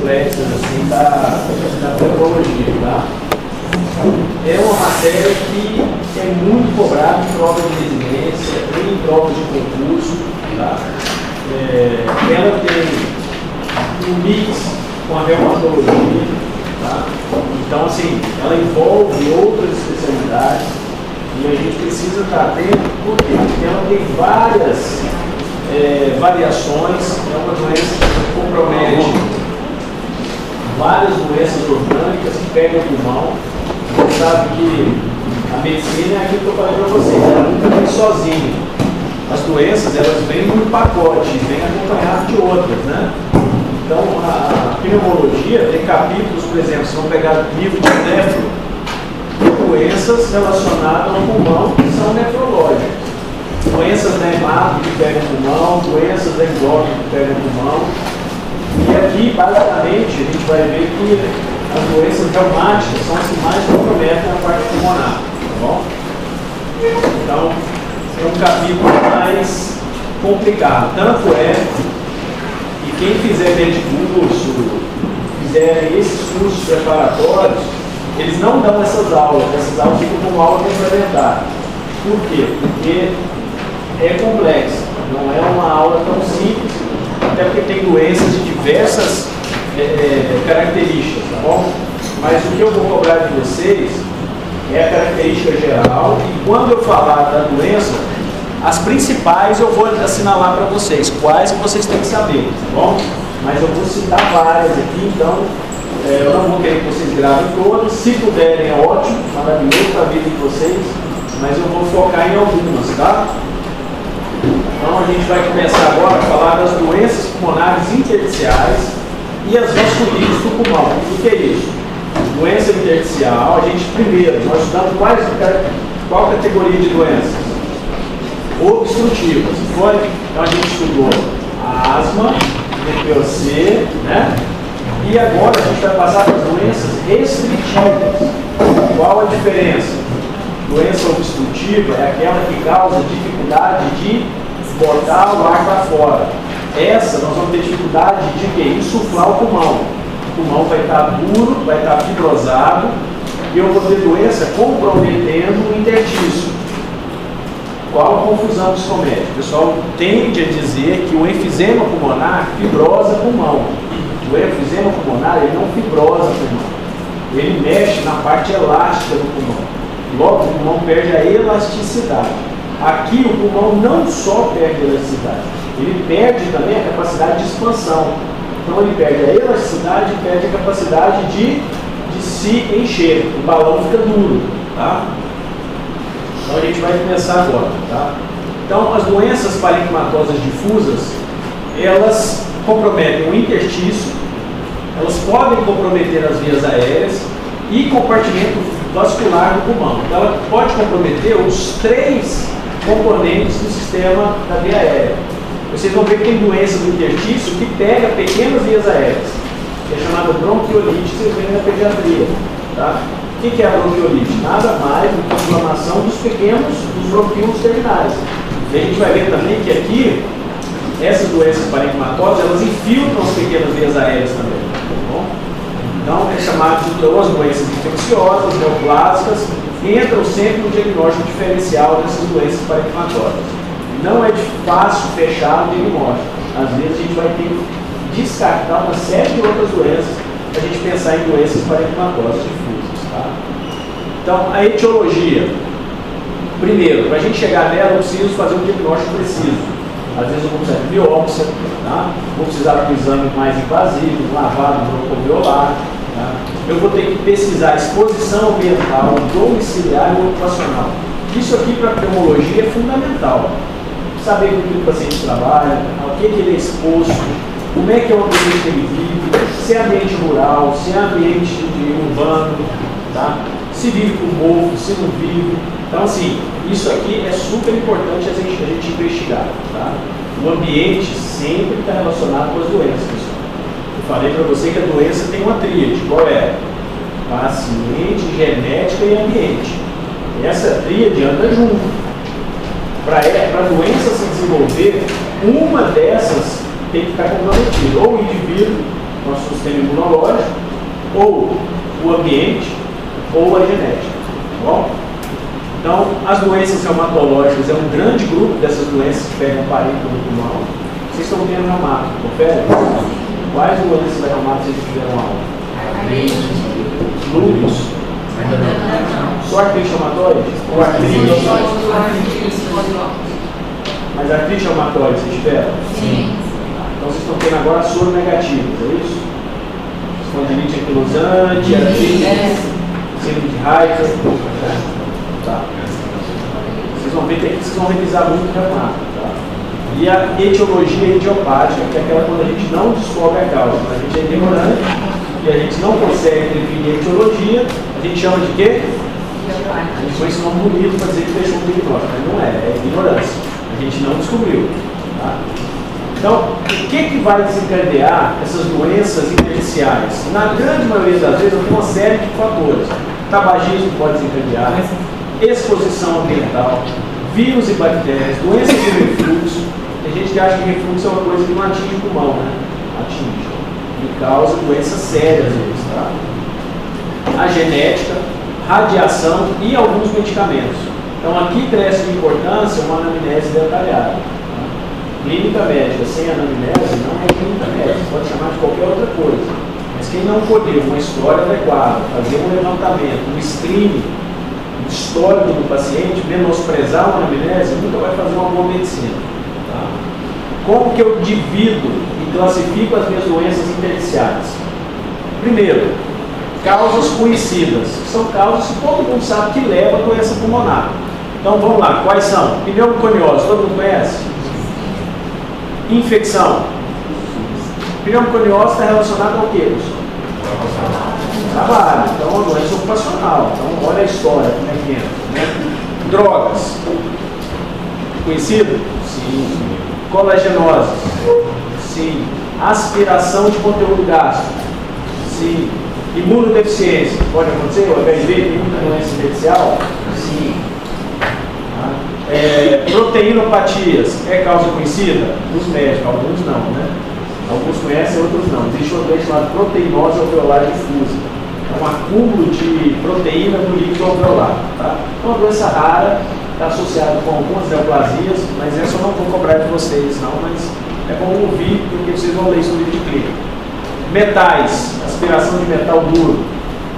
complexas assim, da pneumologia, tá? É uma matéria que é muito cobrada em prova de residência, em prova de concurso, tá? Ela tem um mix com a reumatologia, tá? Então, assim, ela envolve outras especialidades e a gente precisa estar atento, porque ela tem várias variações, é uma doença que compromete várias doenças orgânicas que pegam o pulmão. Você sabe que a medicina é aquilo que eu falei para vocês, ela nunca vem sozinha. As doenças, elas vêm num pacote, vêm acompanhadas de outras, né? Então, a pneumologia tem capítulos, por exemplo, se vão pegar o livro de nefro, doenças relacionadas ao pulmão que são nefrológicas. Doenças da hemato que pegam o pulmão, doenças da endócrina que pegam o pulmão. E aqui, basicamente, a gente vai ver que as doenças reumáticas são as que mais comprometem a parte pulmonar, tá bom? Então, é um capítulo mais complicado. Tanto é que quem fizer curso, fizer esses cursos preparatórios, eles não dão essas aulas ficam como aula complementar. Por quê? Porque é complexa, não é uma aula tão simples, até porque tem doenças de diversas características, tá bom? Mas o que eu vou cobrar de vocês é a característica geral, e quando eu falar da doença, as principais eu vou assinalar para vocês, quais que vocês têm que saber, tá bom? Mas eu vou citar várias aqui, então eu não vou querer que vocês gravem todas, se puderem é ótimo, maravilhoso para a vida de vocês, mas eu vou focar em algumas, tá? Então a gente vai começar agora a falar das doenças pulmonares intersticiais e as vasculites do pulmão. O que é isso? Doença intersticial, a gente primeiro, nós estudamos qual categoria de doenças? Obstrutivas. Então a gente estudou a asma, DPOC, né? E agora a gente vai passar para as doenças restritivas. Qual a diferença? Doença obstrutiva é aquela que causa dificuldade de botar o ar para fora. Essa nós vamos ter dificuldade de quê? Insuflar o pulmão. O pulmão vai estar duro, vai estar fibrosado e eu vou ter doença comprometendo o interstício. Qual a confusão que isso comete? O pessoal tende a dizer que o enfisema pulmonar fibrosa pulmão. O enfisema pulmonar ele não fibrosa pulmão. Ele mexe na parte elástica do pulmão. Logo, o pulmão perde a elasticidade. Aqui, o pulmão não só perde a elasticidade, ele perde também a capacidade de expansão. Então, ele perde a elasticidade e perde a capacidade de se encher. O balão fica duro, tá? Então, a gente vai começar agora, tá? Então, as doenças parenquimatosas difusas, elas comprometem o interstício, elas podem comprometer as vias aéreas e compartimento vascular do pulmão. Então, ela pode comprometer os três componentes do sistema da via aérea. Vocês vão ver que tem doença do interstício que pega pequenas vias aéreas, que é chamada bronquiolite, que vocês veem na pediatria. Tá? O que é a bronquiolite? Nada mais do que a inflamação dos bronquíolos terminais. E a gente vai ver também que aqui, essas doenças parenquimatosas, elas infiltram as pequenas vias aéreas também. Tá bom? Então, é chamado de as doenças infecciosas, neoplásicas, entram sempre no diagnóstico diferencial dessas doenças parenquimatosas. Não é de fácil fechar o diagnóstico. Às vezes a gente vai ter que descartar uma série de outras doenças para a gente pensar em doenças parenquimatosas difusas. Tá? Então, a etiologia. Primeiro, para a gente chegar nela, eu preciso fazer um diagnóstico preciso. Às vezes eu vou precisar de biópsia, tá? Vou precisar de um exame mais invasivo, um lavado broncoalveolar. Tá? Eu vou ter que pesquisar a exposição ambiental, domiciliar e ocupacional. Isso aqui para a pneumologia é fundamental. Saber com que o paciente trabalha, ao que ele é exposto, como é que é o ambiente que ele vive, se é ambiente rural, se é ambiente urbano, tá? Se vive com mofo, se não vive. Então, assim, isso aqui é super importante a gente investigar. Tá? O ambiente sempre está relacionado com as doenças, pessoal. Eu falei para você que a doença tem uma tríade. Qual é? Paciente, genética e ambiente. Essa tríade anda junto. Para a doença se desenvolver, uma dessas tem que estar comprometida. Ou o indivíduo, nosso sistema imunológico, ou o ambiente, ou a genética. Tá bom? Então, as doenças reumatológicas é um grande grupo dessas doenças que pegam parênteses no pulmão. Vocês estão tendo reumato, confere? Quais doenças da reumato vocês tiveram aula? Lúpus. Só artrite reumatoide? Ou artrite? Mas artrite reumatoide vocês tiveram? Sim. Então vocês estão tendo agora soro negativos, é isso? Espondilite anquilosante, artrite, síndrome de Raynaud. Tá. Vocês vão ver que vocês vão revisar muito o reumato. Tá? E a etiologia idiopática, que é aquela quando a gente não descobre a causa. A gente é ignorante e a gente não consegue definir a etiologia, a gente chama de quê? A gente põe esse nome bonito para dizer que deixou um diagnóstico, mas não é ignorância. A gente não descobriu. Tá? Então, o que vai desencadear essas doenças intersticiais? Na grande maioria das vezes, tem uma série de fatores. Tabagismo pode desencadear, exposição ambiental, vírus e bactérias, doenças de refluxo. Tem gente que acha que refluxo é uma coisa que não atinge o pulmão, né? Atinge. E causa doenças sérias às vezes, tá? A genética, radiação e alguns medicamentos. Então aqui cresce de importância uma anamnese detalhada. Tá? Clínica médica sem anamnese não é clínica médica, pode chamar de qualquer outra coisa. Mas quem não colheu uma história adequada, fazer um levantamento, um screening, um histórico do paciente, menosprezar uma anamnese, nunca vai fazer uma boa medicina. Tá? Como que eu divido e classifico as minhas doenças intersticiais? Primeiro, causas conhecidas. São causas que todo mundo sabe que levam a doença pulmonar. Então vamos lá, quais são? Pneumoconiose, todo mundo conhece? Infecção. Pneumoconiose está relacionada ao quê? Trabalho. Então é uma doença ocupacional. Então olha a história, como é que entra. Né? Drogas. Conhecido? Sim. Colagenose. Sim. Aspiração de conteúdo gástrico. Sim. Imunodeficiência. Pode acontecer? O HIV tem muita doença intersticial? Sim. Proteinopatias. É causa conhecida? Dos médicos. Alguns não, né? Alguns conhecem, outros não. Existe uma doença chamada proteinose alveolar difusa. É um acúmulo de proteína no líquido alveolar. Tá? É uma doença rara, está associada com algumas neoplasias, mas essa eu não vou cobrar de vocês, não, mas é bom ouvir, porque vocês vão ler isso no livro de clínica. Metais, aspiração de metal duro,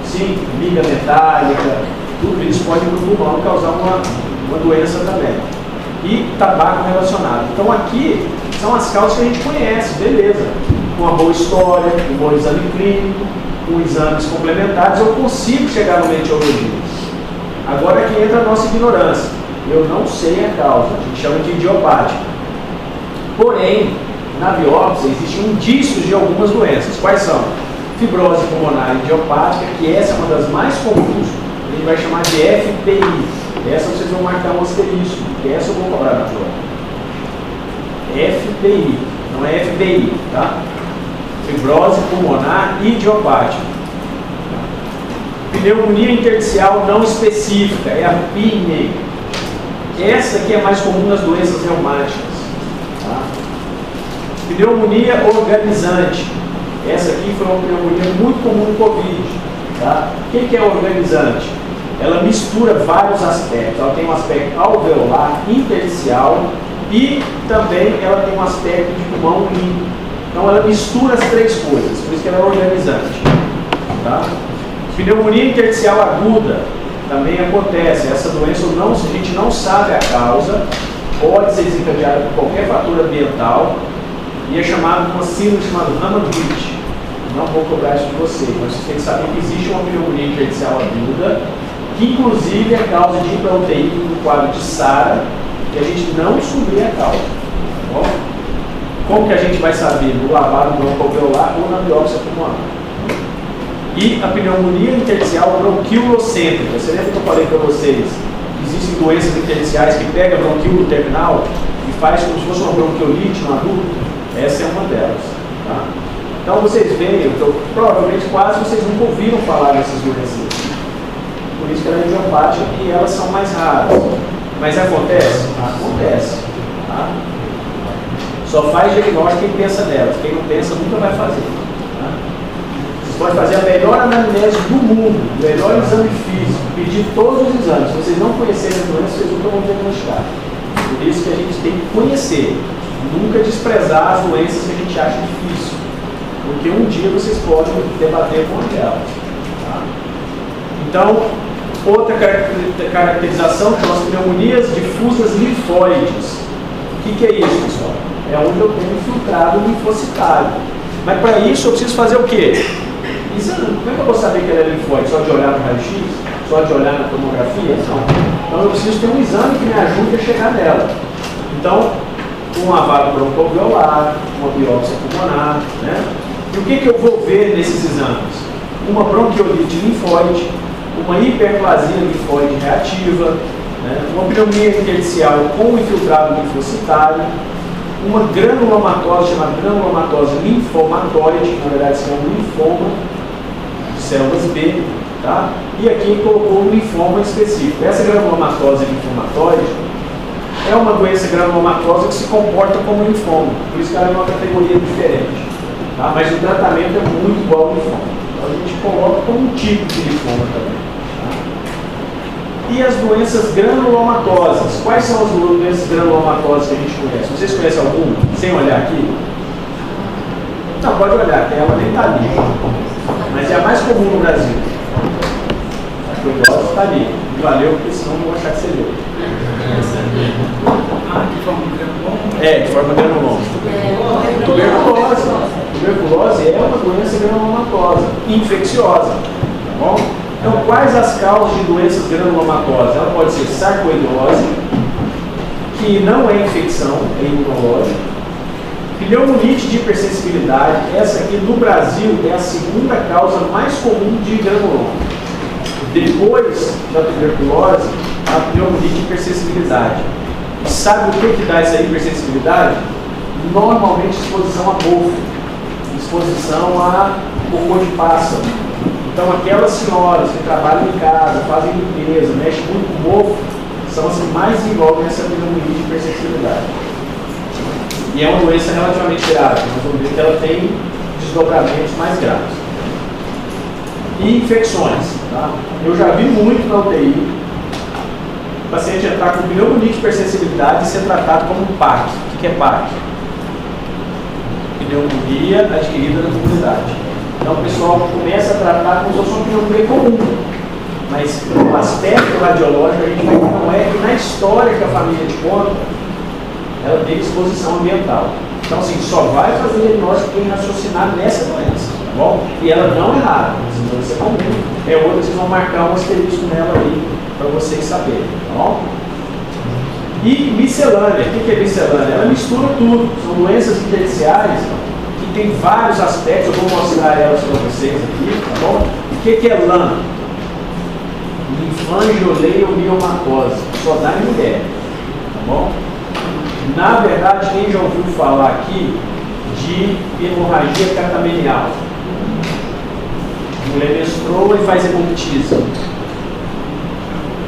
sim, liga metálica, tudo isso pode no pulmão causar uma doença também. E tabaco relacionado. Então aqui são as causas que a gente conhece, beleza. Com uma boa história, um bom exame clínico, com exames complementares, eu consigo chegar no etiologia. Agora aqui entra a nossa ignorância. Eu não sei a causa, a gente chama de idiopática. Porém, na biópsia existem indícios de algumas doenças. Quais são? Fibrose pulmonar idiopática, que essa é uma das mais comuns, a gente vai chamar de FPI. Essa vocês vão marcar um asterisco, porque essa eu vou cobrar na prova. FPI, não é FBI, tá? Fibrose pulmonar idiopática. Pneumonia intersticial não específica, é a PINE. Essa aqui é mais comum nas doenças reumáticas. Tá? Pneumonia organizante. Essa aqui foi uma pneumonia muito comum no Covid. Tá? O que é organizante? Ela mistura vários aspectos. Ela tem um aspecto alveolar, intersticial e também ela tem um aspecto de pulmão limpo. Então ela mistura as três coisas, por isso que ela é organizante. Tá? Pneumonia intersticial aguda também acontece. Essa doença a gente não sabe a causa, pode ser desencadeada por qualquer fator ambiental e é chamado de uma síndrome chamada Raman-Rich. Não vou cobrar isso de vocês, mas vocês têm que saber que existe uma pneumonia intersticial aguda, que inclusive é causa de intra-UTI no quadro de SARA, e a gente não descobriu a causa. Tá bom? Como que a gente vai saber? No lavado broncoalveolar ou na biópsia pulmonar. E a pneumonia intersticial bronquiolocêntrica. Você lembra que eu falei para vocês que existem doenças intersticiais que pegam bronquíolo terminal e faz como se fosse uma bronquiolite no adulto? Essa é uma delas. Tá? Então vocês veem, provavelmente quase vocês nunca ouviram falar dessas doenças. Por isso que ela é idiopática e elas são mais raras. Mas acontece? Acontece. Tá? Só faz diagnóstico quem pensa nelas. Quem não pensa nunca vai fazer. Tá? podem fazer a melhor anamnese do mundo, o melhor exame físico, pedir todos os exames. Se vocês não conhecerem as doenças, vocês nunca vão diagnosticar. Por isso que a gente tem que conhecer, nunca desprezar as doenças que a gente acha difícil, porque um dia vocês podem debater com elas. Tá? Então, outra caracterização são as pneumonias difusas linfóides. O que é isso, pessoal? É onde eu tenho infiltrado linfocitário. Mas para isso eu preciso fazer o quê? Exame. Como é que eu vou saber que ela é linfóide? Só de olhar no raio-x? Só de olhar na tomografia? Não. Então eu preciso ter um exame que me ajude a chegar nela. Então, um lavado broncoalveolar, uma biópsia pulmonar, né? E o que eu vou ver nesses exames? Uma bronquiolite linfóide, uma hiperplasia linfóide reativa, né? Uma pneumonia intersticial com infiltrado linfocitário, uma granulomatose chamada granulomatose linfomatóide, que na verdade é um linfoma de células B, tá? E aqui colocou um linfoma específico. Essa granulomatose linfomatóide é uma doença granulomatosa que se comporta como linfoma, por isso que ela é uma categoria diferente, tá? Mas o tratamento é muito igual ao linfoma. Então a gente coloca como um tipo de linfoma também. E as doenças granulomatosas. Quais são as doenças granulomatosas que a gente conhece? Vocês conhecem alguma? Sem olhar aqui? Não, pode olhar, que ela nem está ali. Mas é a mais comum no Brasil. A tuberculose está ali. Valeu, porque senão não vou achar que você leu. De forma granuloma? É, de forma granuloma. Tuberculose é uma doença granulomatosa, infecciosa. Tá bom? Então, quais as causas de doenças granulomatosas? Ela pode ser sarcoidose, que não é infecção, é imunológica. Pneumonite de hipersensibilidade, essa aqui no Brasil é a segunda causa mais comum de granuloma. Depois da tuberculose, a pneumonite de hipersensibilidade. E sabe o que dá essa hipersensibilidade? Normalmente exposição a mofo, exposição a cocô de pássaro. Então, aquelas senhoras que trabalham em casa, fazem limpeza, mexem muito com mofo, são as que mais desenvolvem essa pneumonia de hipersensibilidade. E é uma doença relativamente grave, nós vamos ver que ela tem desdobramentos mais graves. E infecções. Tá? Eu já vi muito na UTI o paciente entrar com pneumonia de hipersensibilidade e ser tratado como um PAC. O que é PAC? Pneumonia adquirida na comunidade. Então o pessoal começa a tratar como se fosse uma pneumonia comum. Mas o aspecto radiológico a gente vai ver não é que na história que a família te conta, ela tem exposição ambiental. Então assim, só vai fazer diagnóstico quem raciocinar nessa doença, tá bom? E ela não é rara, essa doença é comum. É outra que vocês vão marcar um asterisco nela aí, para vocês saberem, tá bom? E miscelânea, o que é miscelânea? Ela mistura tudo, são doenças intersticiais, tem vários aspectos, eu vou mostrar elas para vocês aqui, tá bom? O que é LAM? Linfangioleiomiomatose, só dá em mulher, tá bom? Na verdade, quem já ouviu falar aqui de hemorragia catamenial? A mulher menstrua e faz hemoptise.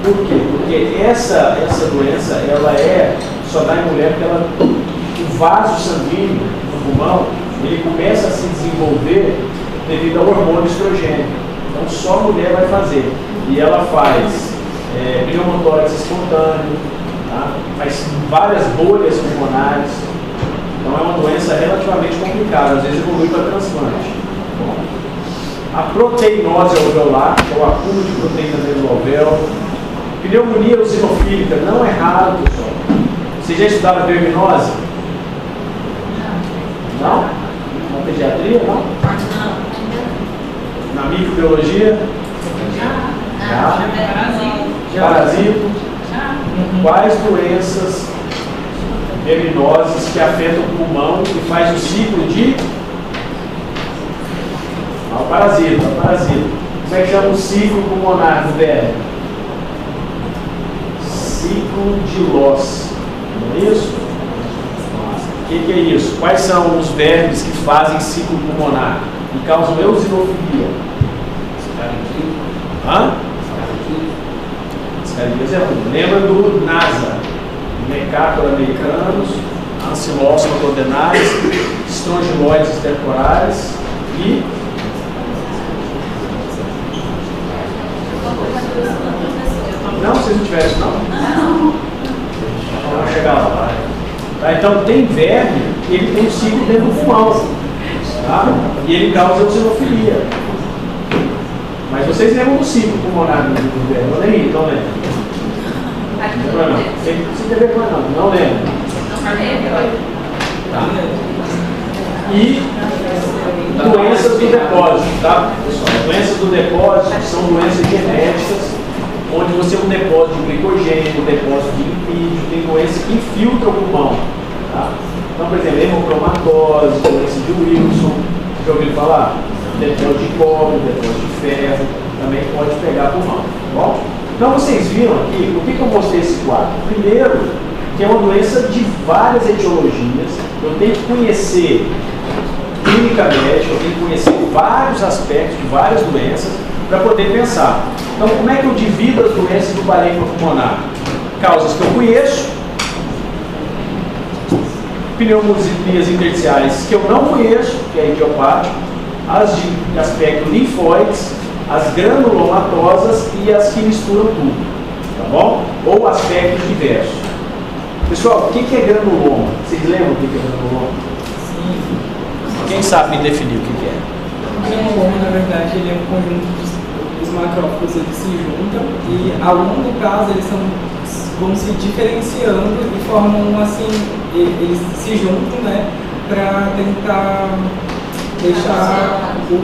Por quê? Porque essa doença, ela só dá em mulher porque o vaso sanguíneo do pulmão, ele começa a se desenvolver devido ao hormônio estrogênio. Então só a mulher vai fazer. E ela faz pneumotórax espontâneo, tá? Faz várias bolhas pulmonares. Então é uma doença relativamente complicada, às vezes evolui para transplante. Bom, a proteinose alveolar, que é o acúmulo de proteínas dentro do alvéolo. Pneumonia eosinofílica não é raro, pessoal. Você já estudava verminose? Não? Na pediatria, não? Na microbiologia? Já. Parasito? Quais doenças verminosas que afetam o pulmão e faz o ciclo de... O parasito. Como é que chama o ciclo pulmonar do verme? Ciclo de Loss. Não é isso? O que é isso? Quais são os vermes que fazem ciclo pulmonar e causam eosinofilia? Escaridíase é um. Lembra do NASA? Mercátor americanos, ancilosma condenares, estrongiloides temporais e vocês não tiveram isso não? Não. Vamos chegar lá. Tá? Então tem verme, ele tem um ciclo dentro do pulmão, tá? E ele causa eosinofilia. Mas vocês lembram do ciclo pulmonar do verme? Não lembro, então lembra? Não, sem ter vergonha não lembro. Tá. E doenças do depósito, tá? Pessoal, doenças do depósito são doenças genéticas, onde você tem um depósito de glicogênio, um depósito de lipídio, tem doença que infiltra o pulmão, tá? Então, por exemplo, hemocromatose, doença de Wilson, já ouviram falar? Depósito de cobre, depósito de ferro, também pode pegar pulmão, tá bom? Então, vocês viram aqui, por que eu mostrei esse quadro? Primeiro, que é uma doença de várias etiologias, eu tenho que conhecer clínica médica, eu tenho que conhecer vários aspectos de várias doenças para poder pensar. Então, como é que eu divido as doenças do parênquima pulmonar? Causas que eu conheço, pneumonias intersticiais que eu não conheço, que é idiopático, as de aspecto linfóides, as granulomatosas e as que misturam tudo, tá bom? Ou aspectos diversos. Pessoal, o que é granuloma? Vocês lembram o que é granuloma? Sim. Quem sabe me definir o que é? O granuloma, na verdade, ele é um conjunto dos macrófagos, eles se juntam e a longo prazo eles vão se diferenciando e formam assim, eles se juntam, né, para tentar deixar o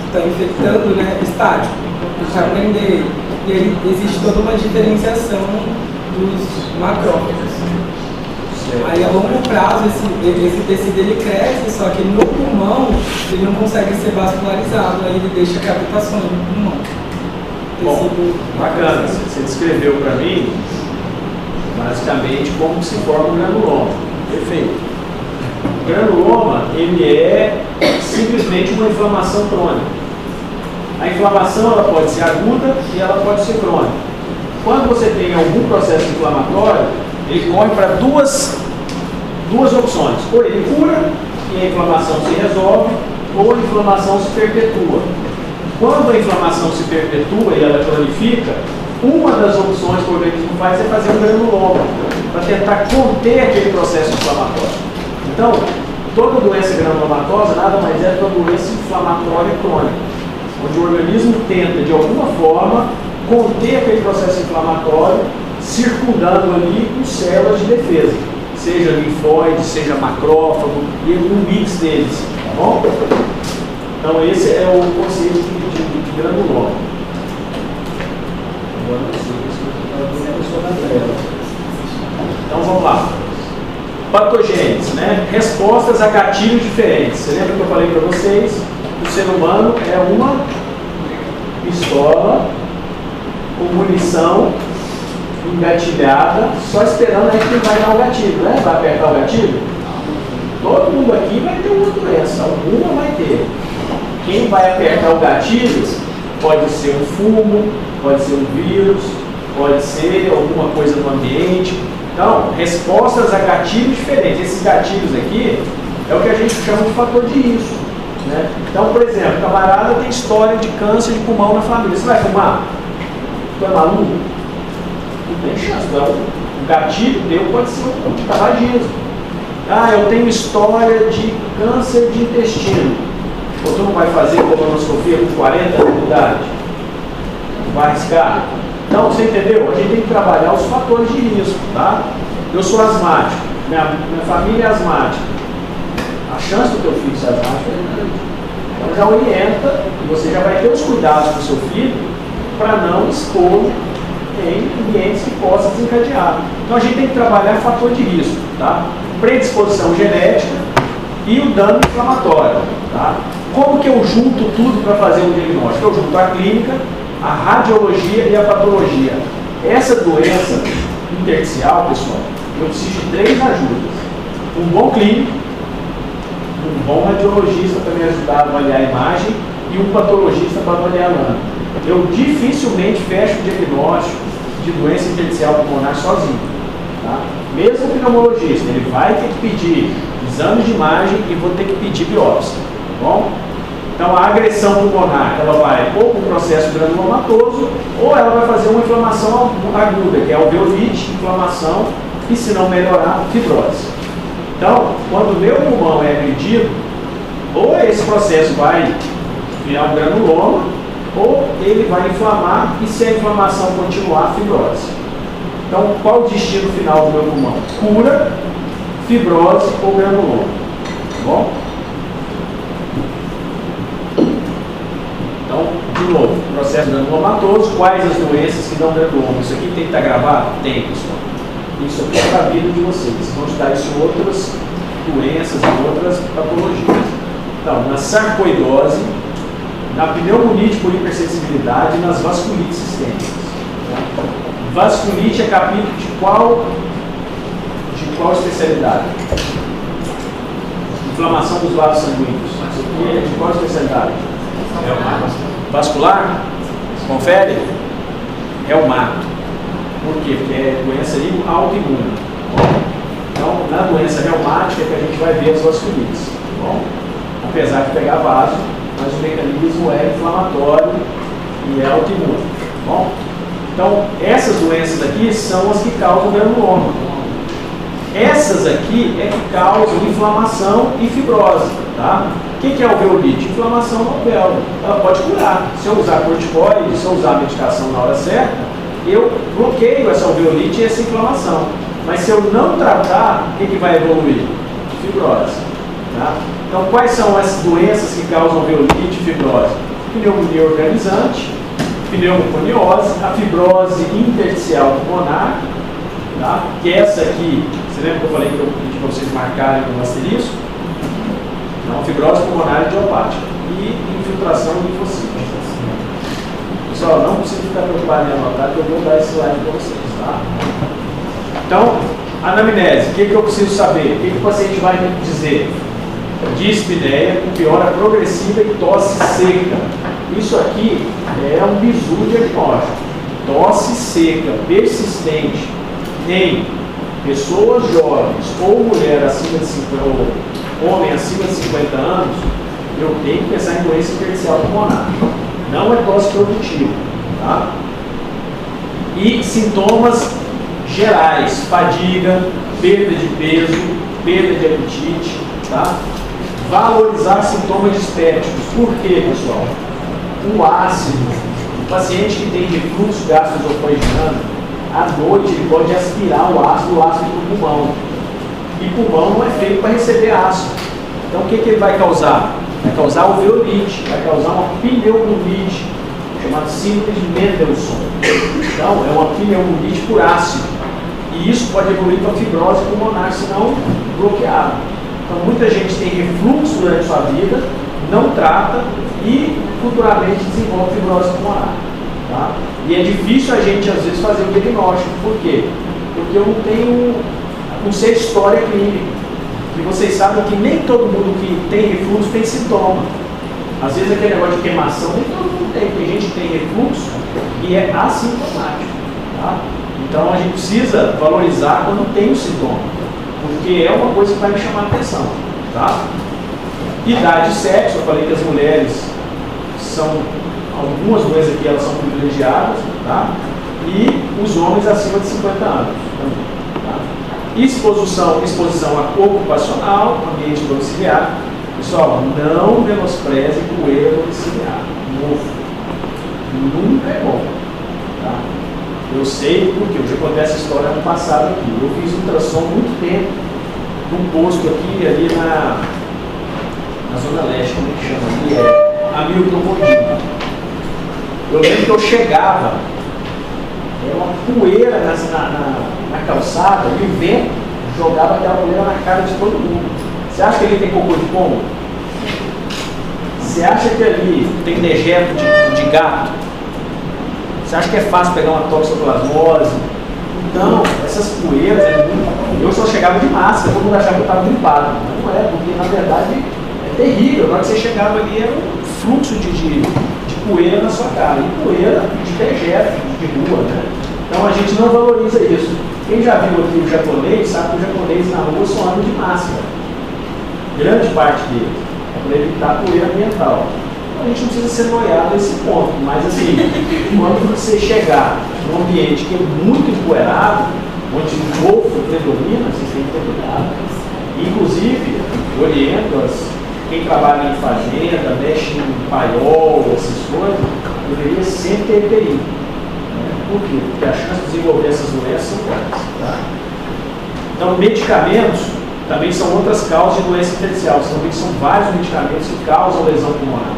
que está infectando, né, estático, para prender. E aí existe toda uma diferenciação dos macrófagos. Aí a longo prazo esse tecido ele cresce, só que no pulmão ele não consegue ser vascularizado, aí ele deixa cavitações no pulmão. Bom, bacana, você descreveu para mim basicamente como se forma o granuloma. Perfeito. O granuloma ele é simplesmente uma inflamação crônica. A inflamação ela pode ser aguda e ela pode ser crônica. Quando você tem algum processo inflamatório, ele corre para duas opções. Ou ele cura e a inflamação se resolve, ou a inflamação se perpetua. Quando a inflamação se perpetua e ela cronifica, uma das opções que o organismo faz é fazer um granuloma, para tentar conter aquele processo inflamatório. Então, toda doença granulomatosa nada mais é do que uma doença inflamatória crônica, onde o organismo tenta, de alguma forma, conter aquele processo inflamatório, circundando ali com células de defesa, seja linfóide, seja macrófago, e um mix deles, tá bom? Então esse é o conceito de granuloma. Agora não sei se eu na tela. Então vamos lá. Patogênese, né? Respostas a gatilhos diferentes. Você lembra que eu falei para vocês? O ser humano é uma pistola com munição engatilhada, só esperando aí quem vai dar o gatilho, né? Vai apertar o gatilho? Todo mundo aqui vai ter uma doença, alguma vai ter. Quem vai apertar o gatilho pode ser um fungo, pode ser um vírus, pode ser alguma coisa no ambiente. Então, respostas a gatilhos diferentes. Esses gatilhos aqui é o que a gente chama de fator de risco, né? Então, por exemplo, o camarada tem história de câncer de pulmão na família. Você vai fumar? Tu é maluco? Não tem chance. Então, o gatilho teu pode ser um tabagismo. Ah, eu tenho história de câncer de intestino. Ou tu não vai fazer colonoscopia com 40 anos de idade? Não vai arriscar? Então, você entendeu? A gente tem que trabalhar os fatores de risco, tá? Eu sou asmático, minha família é asmática. A chance do teu filho ser asmático é grande. Então, já orienta e você já vai ter os cuidados com o seu filho para não expor em ambientes que possam desencadear. Então, a gente tem que trabalhar fator de risco, tá? Predisposição genética e o dano inflamatório, tá? Como que eu junto tudo para fazer um diagnóstico? Eu junto a clínica, a radiologia e a patologia. Essa doença intersticial, pessoal, eu preciso de 3 ajudas. Um bom clínico, um bom radiologista para me ajudar a avaliar a imagem e um patologista para avaliar a lâmina. Eu dificilmente fecho o diagnóstico de doença intersticial pulmonar sozinho. Tá? Mesmo o pneumologista, ele vai ter que pedir exames de imagem e vou ter que pedir biópsia. Tá bom? Então, a agressão pulmonar, ela vai ou com processo granulomatoso, ou ela vai fazer uma inflamação aguda, que é alveolite, inflamação, e se não melhorar, fibrose. Então, quando o meu pulmão é agredido, ou esse processo vai virar um granuloma, ou ele vai inflamar, e se a inflamação continuar, fibrose. Então, qual o destino final do meu pulmão? Cura, fibrose ou granuloma. Tá bom? Então, de novo, processo granulomatoso, quais as doenças que dão granuloma? Isso aqui tem que estar gravado? Tem, pessoal. Isso aqui é para a vida de vocês. Vão estudar isso em outras doenças, em outras patologias. Então, na sarcoidose, na pneumonite por hipersensibilidade e nas vasculites sistêmicas. Vasculite é capítulo de qual especialidade? Inflamação dos vasos sanguíneos. Isso aqui é de qual especialidade? Vascular? Confere? Reumato. Por quê? Porque é doença autoimune. Então, na doença reumática é que a gente vai ver as vasculites. Bom? Apesar de pegar vaso, mas o mecanismo é inflamatório e é autoimune. Bom? Então, essas doenças aqui são as que causam granuloma. Essas aqui é que causam inflamação e fibrose. Tá? O que é alveolite? Inflamação no alvéolo. Ela pode curar. Se eu usar corticoide, se eu usar a medicação na hora certa, eu bloqueio essa alveolite e essa inflamação. Mas se eu não tratar, o que vai evoluir? Fibrose. Tá? Então, quais são as doenças que causam alveolite e fibrose? Pneumonia organizante, pneumoconiose, a fibrose intersticial pulmonar, tá? Que essa aqui, você lembra que eu falei que eu pedi para vocês marcarem no asterisco? Não, fibrose pulmonar idiopática e infiltração linfocítica. Pessoal, não precisa ficar preocupado em anotar, que eu vou dar esse slide para vocês, tá? Então, anamnese, o que eu preciso saber? O que o paciente vai me dizer? Dispneia com piora progressiva e tosse seca. Isso aqui é um bizu diagnóstico. Tosse seca, persistente, em pessoas jovens ou mulher acima de 50, ou homem acima de 50 anos, eu tenho que pensar em doença intersticial pulmonar. Não é tosse produtiva. Tá? E sintomas gerais, fadiga, perda de peso, perda de apetite, tá? Valorizar sintomas dispépticos. Por quê, pessoal? O ácido, o paciente que tem refluxo gastroesofaginiano, à noite ele pode aspirar o ácido para o pulmão. E pulmão não é feito para receber ácido. Então o que ele vai causar? Vai causar alveolite, vai causar uma pneumonite, chamada síndrome de Mendelssohn. Então é uma pneumonite por ácido. E isso pode evoluir para fibrose pulmonar, se não bloqueado. Então muita gente tem refluxo durante a sua vida, não trata e futuramente desenvolve fibrose pulmonar. Tá? E é difícil a gente às vezes fazer o diagnóstico. Por quê? Porque eu não sei história clínica. E vocês sabem que nem todo mundo que tem refluxo tem sintoma. Às vezes aquele negócio de queimação, nem todo mundo tem. Tem gente que tem refluxo e é assintomático. Tá? Então a gente precisa valorizar quando tem o sintoma, porque é uma coisa que vai me chamar a atenção. Tá? Idade e sexo, eu falei que as mulheres são, algumas doenças aqui elas são privilegiadas, tá? E os homens acima de 50 anos. Tá? Exposição ocupacional, ambiente domiciliar. Pessoal, não menospreze poeira domiciliar. Mofo. Nunca é bom. Tá? Eu sei porque eu já contei essa história no passado aqui. Eu fiz ultrassom muito tempo num posto aqui, ali na Zona Leste, como é que chama aqui? É Hamilton Mondino. Eu lembro que eu chegava, era uma poeira na calçada, e o vento jogava aquela poeira na cara de todo mundo. Você acha que ali tem cocô de pombo? Você acha que ali tem dejeto de gato? Você acha que é fácil pegar uma toxoplasmose? Então, essas poeiras, eu só chegava de máscara, todo mundo achava que eu estava gripado. Não é, porque na verdade é terrível. Na hora que você chegava ali era um fluxo de poeira na sua cara. E poeira de dejeto, de rua, né? Então a gente não valoriza isso. Quem já viu aqui o japonês, sabe que o japonês na rua só anda de máscara. Grande parte deles. para evitar poeira ambiental. A gente não precisa ser noiado nesse ponto, mas assim, quando você chegar num ambiente que é muito empoeirado, onde o golfo predomina, vocês têm que ter cuidado. Inclusive, eu oriento quem trabalha em fazenda, mexe em paiol, essas coisas, deveria sempre ter EPI. Por quê? Porque a chance de desenvolver essas doenças são grandes. Tá? Então, medicamentos também são outras causas de doença intersticial. Também são vários medicamentos que causam lesão pulmonar.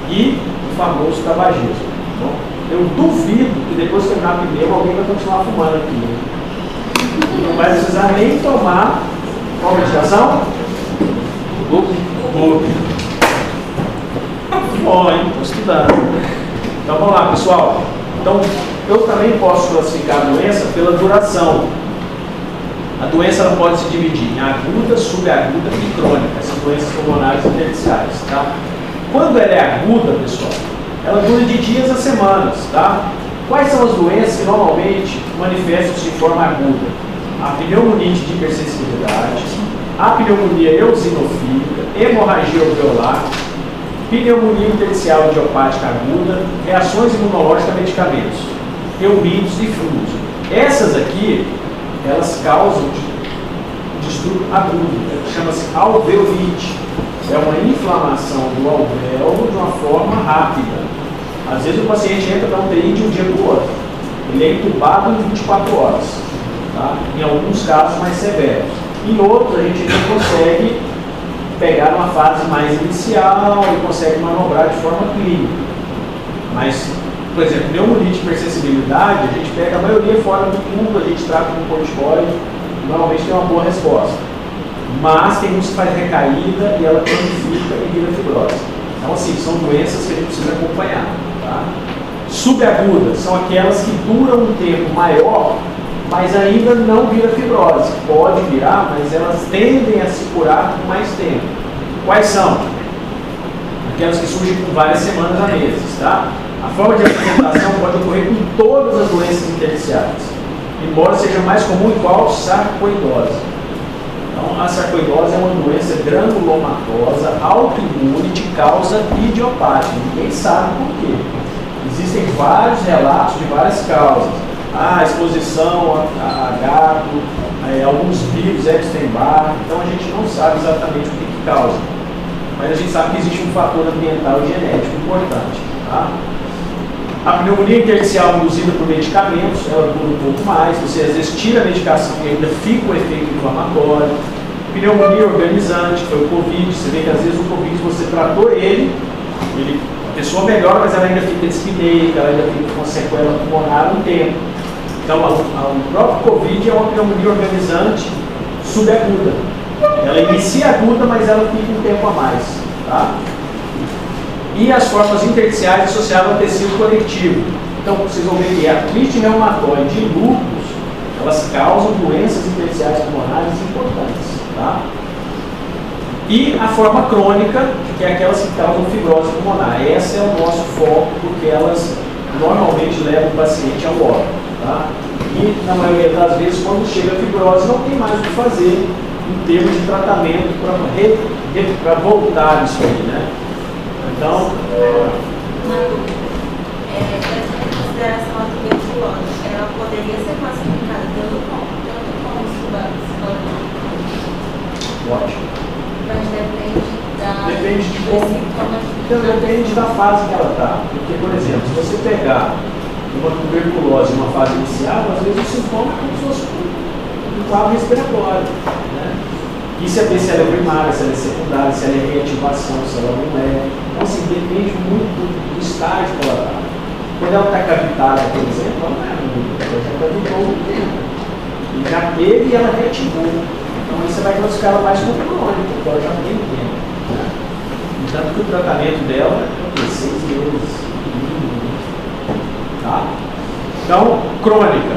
E o famoso tabagismo. Bom, eu duvido que depois de terminar o pneu, alguém vai continuar fumando aqui. Não vai precisar nem tomar qual medicação? Bom, hein? Estou estudando. Então vamos lá, pessoal. Então, eu também posso classificar a doença pela duração. A doença ela pode se dividir em aguda, subaguda e crônica, essas doenças pulmonares intersticiais, tá? Quando ela é aguda, pessoal, ela dura de dias a semanas, tá? Quais são as doenças que normalmente manifestam-se de forma aguda? A pneumonite de hipersensibilidade, a pneumonia eosinofílica, hemorragia alveolar, pneumonia intersticial idiopática aguda, reações imunológicas a medicamentos, reumídeos e fungos. Essas aqui, elas causam distúrbio agudo, chama-se alveolite. É uma inflamação do alvéolo de uma forma rápida. Às vezes o paciente entra para UTI de um dia para o outro. Ele é entubado em 24 horas, tá? Em alguns casos mais severos. Em outros a gente ainda consegue pegar uma fase mais inicial e consegue manobrar de forma clínica. Mas, por exemplo, pneumonite, hipersensibilidade, a gente pega a maioria fora do tubo, a gente trata com corticoide, normalmente tem uma boa resposta. Mas tem uns que faz recaída e ela cronifica e vira fibrose. Então, assim, são doenças que a gente precisa acompanhar. Tá? Subagudas são aquelas que duram um tempo maior, mas ainda não vira fibrose. Pode virar, mas elas tendem a se curar por mais tempo. Quais são? Aquelas que surgem por várias semanas a meses. Tá? A forma de apresentação pode ocorrer com todas as doenças intersticiais, embora seja mais comum em qual? Sarcoidose. Então, a sarcoidose é uma doença granulomatosa, autoimune, de causa idiopática. Ninguém sabe por quê. Existem vários relatos de várias causas. Exposição a gato, alguns vírus, Epstein-Barr. Então, a gente não sabe exatamente o que causa. Mas a gente sabe que existe um fator ambiental e genético importante. Tá? A pneumonia intersticial induzida por medicamentos, ela dura um pouco mais, você às vezes tira a medicação e ainda fica o efeito inflamatório. Pneumonia organizante, foi o Covid, você vê que às vezes o Covid você tratou a pessoa melhora, mas ela ainda fica dispneica, ela ainda fica com sequela pulmonar um tempo. Então o próprio Covid é uma pneumonia organizante subaguda. Ela inicia aguda, mas ela fica um tempo a mais. Tá? E as formas intersticiais associadas ao tecido conectivo. Então, vocês vão ver que a artrite reumatoide e lúpus, elas causam doenças intersticiais pulmonares importantes. Tá? E a forma crônica, que é aquelas que causam fibrose pulmonar. Esse é o nosso foco, porque elas normalmente levam o paciente ao óbito. Tá? E, na maioria das vezes, quando chega a fibrose, não tem mais o que fazer em termos de tratamento para voltar isso aí, né? Então, essa consideração a tuberculose, ela poderia ser classificada tanto como subaguda? ótimo. Mas Depende de como. Então, depende da fase que ela está. Porque, por exemplo, se você pegar uma tuberculose em uma fase inicial, às vezes o sintoma é como se fosse um quadro respiratório. Né? E se ela é primária, se ela é secundária, se ela é reativação, se ela não é. Então, assim, depende muito do estágio que ela está. Quando ela está cavitada, por exemplo, ela não é muito, ela já cavitou um tempo. E já teve e ela reativou. Então, aí você vai classificar ela mais como crônica, porque ela já tem tempo. Né? Tanto que o tratamento dela é 6 meses. Tá? Então, crônica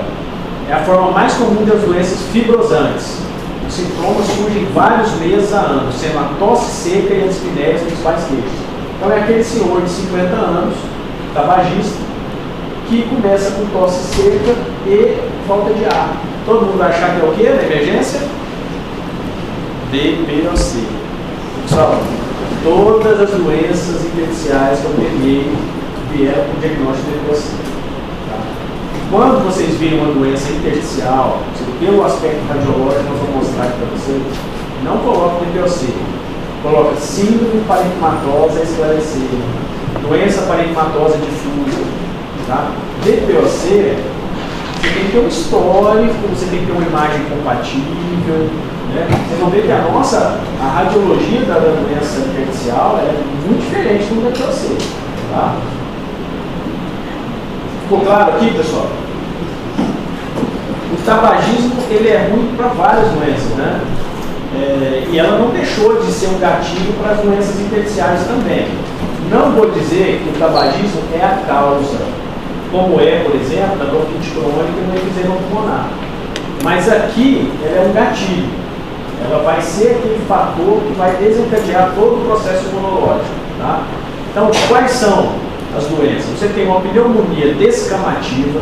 é a forma mais comum das doenças fibrosantes. Os sintomas surgem vários meses a ano, sendo a tosse seca e a dispneia as principais queixas. Então, é aquele senhor de 50 anos, tabagista, que começa com tosse seca e falta de ar. Todo mundo vai achar que é o quê na emergência? DPOC. Pessoal, Todas as doenças intersticiais que eu peguei vieram com diagnóstico de DPOC. Tá? Quando vocês virem uma doença intersticial, pelo aspecto radiológico, nós vamos mostrar aqui para vocês, não coloque DPOC. Coloca síndrome parenquimatosa esclarecida, doença parenquimatosa difusa. Tá? DPOC, você tem que ter um histórico, você tem que ter uma imagem compatível. Né? Vocês vão ver que a radiologia da doença intersticial é muito diferente do DPOC. Tá? Ficou claro aqui, pessoal? O tabagismo ele é ruim para várias doenças, né? E ela não deixou de ser um gatilho para as doenças intersticiais também. Não vou dizer que o tabagismo é a causa, como é, por exemplo, da bronquite crônica e no enfisema pulmonar. Mas aqui ela é um gatilho. Ela vai ser aquele fator que vai desencadear todo o processo imunológico. Tá? Então, quais são as doenças? Você tem uma pneumonia descamativa,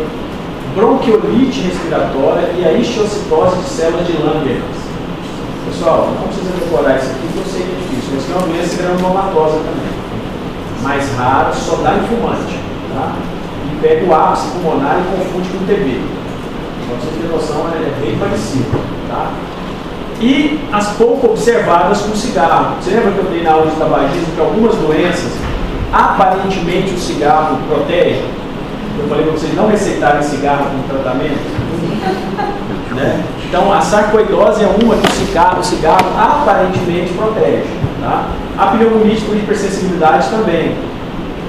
bronquiolite respiratória e a istiocitose de células de Langerhans. Pessoal, não precisa decorar isso aqui, porque eu sei que é difícil, mas tem uma doença granulomatosa também. Mais rara, só dá em fumante. Tá? E pega o ápice pulmonar e confunde com o TB. Então, vocês terem noção, é bem parecido. Tá? E as pouco observadas com cigarro. Você lembra que eu dei na aula de tabagismo que algumas doenças, aparentemente o cigarro protege? Eu falei para vocês não receitarem cigarro como tratamento. Né? Então, a sarcoidose é uma que o cigarro aparentemente protege. Tá? A pneumonite por hipersensibilidade também.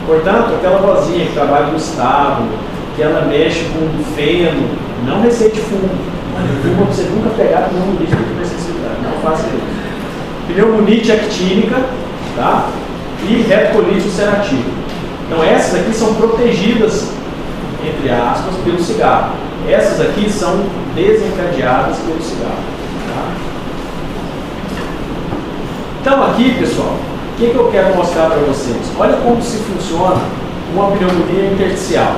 Portanto, aquela vozinha que trabalha no estábulo, que ela mexe com feno, não receite fumo. Fuma para você nunca pegar pneumonite por hipersensibilidade. Não faça isso. Pneumonite actínica, tá? E retocolite ulcerativa. Então, essas aqui são protegidas, entre aspas, pelo cigarro. Essas aqui são desencadeadas pelo cigarro. Tá? Então aqui, pessoal, o que eu quero mostrar para vocês? Olha como se funciona uma pneumonia intersticial.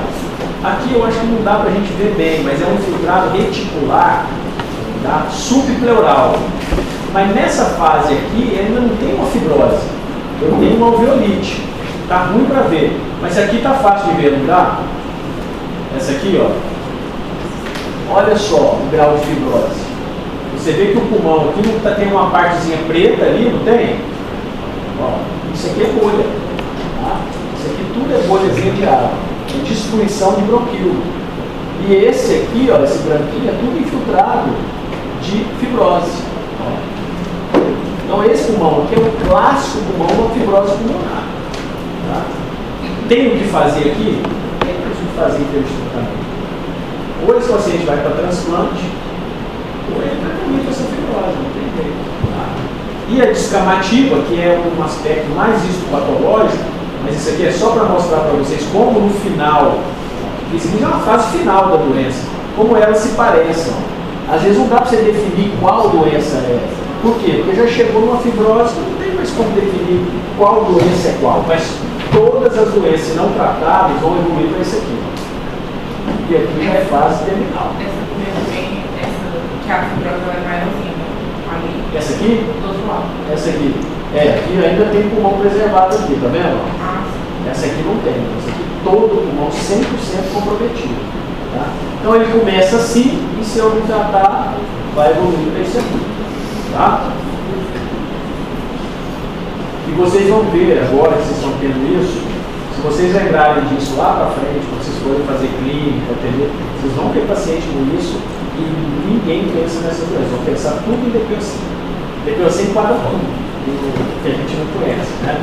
Aqui eu acho que não dá para a gente ver bem, mas é um infiltrado reticular, tá? Subpleural. Mas nessa fase aqui, ainda não tem uma fibrose. Eu tenho uma alveolite. Tá ruim para ver. Mas aqui tá fácil de ver, não dá? Essa aqui, ó. Olha só o grau de fibrose. Você vê que o pulmão aqui não tem uma partezinha preta ali, não tem? Ó, isso aqui é bolha. Tá? Isso aqui tudo é bolhazinha de água. É destruição de bronquíolo. E esse aqui, ó, esse branquinho, é tudo infiltrado de fibrose. Ó. Então esse pulmão aqui é o clássico pulmão da fibrose pulmonar. Tá? Tem o que fazer aqui? Tem o que fazer em termos de tratamento. Ou esse paciente vai para transplante, ou ele vai comer essa fibrose, não tem jeito. Tá? E a descamativa, que é um aspecto mais histopatológico, mas isso aqui é só para mostrar para vocês como no final, isso aqui é uma fase final da doença, como elas se parecem. Às vezes não dá para você definir qual doença é essa. Por quê? Porque já chegou numa fibrose, não tem mais como definir qual doença é qual. Mas todas as doenças não tratáveis vão evoluir para isso aqui. E aqui já é fase terminal. Essa primeira vem, essa que a fibrose é maiorzinha. Ali. Essa aqui? Do outro lado. Essa aqui. Aqui ainda tem pulmão preservado aqui, tá vendo? Ah, essa aqui não tem. Essa aqui todo o pulmão 100% comprometido. Tá? Então ele começa assim e se eu não tratar, vai evoluir para isso aqui. Tá? E vocês vão ver agora que vocês estão tendo isso, se vocês lembrarem disso lá para frente, quando vocês forem fazer clínica, entendeu? Vocês vão ter paciente com isso e ninguém pensa nessas doenças, vão pensar tudo em DPOC. DPOC enquadra tudo, que a gente não conhece, né?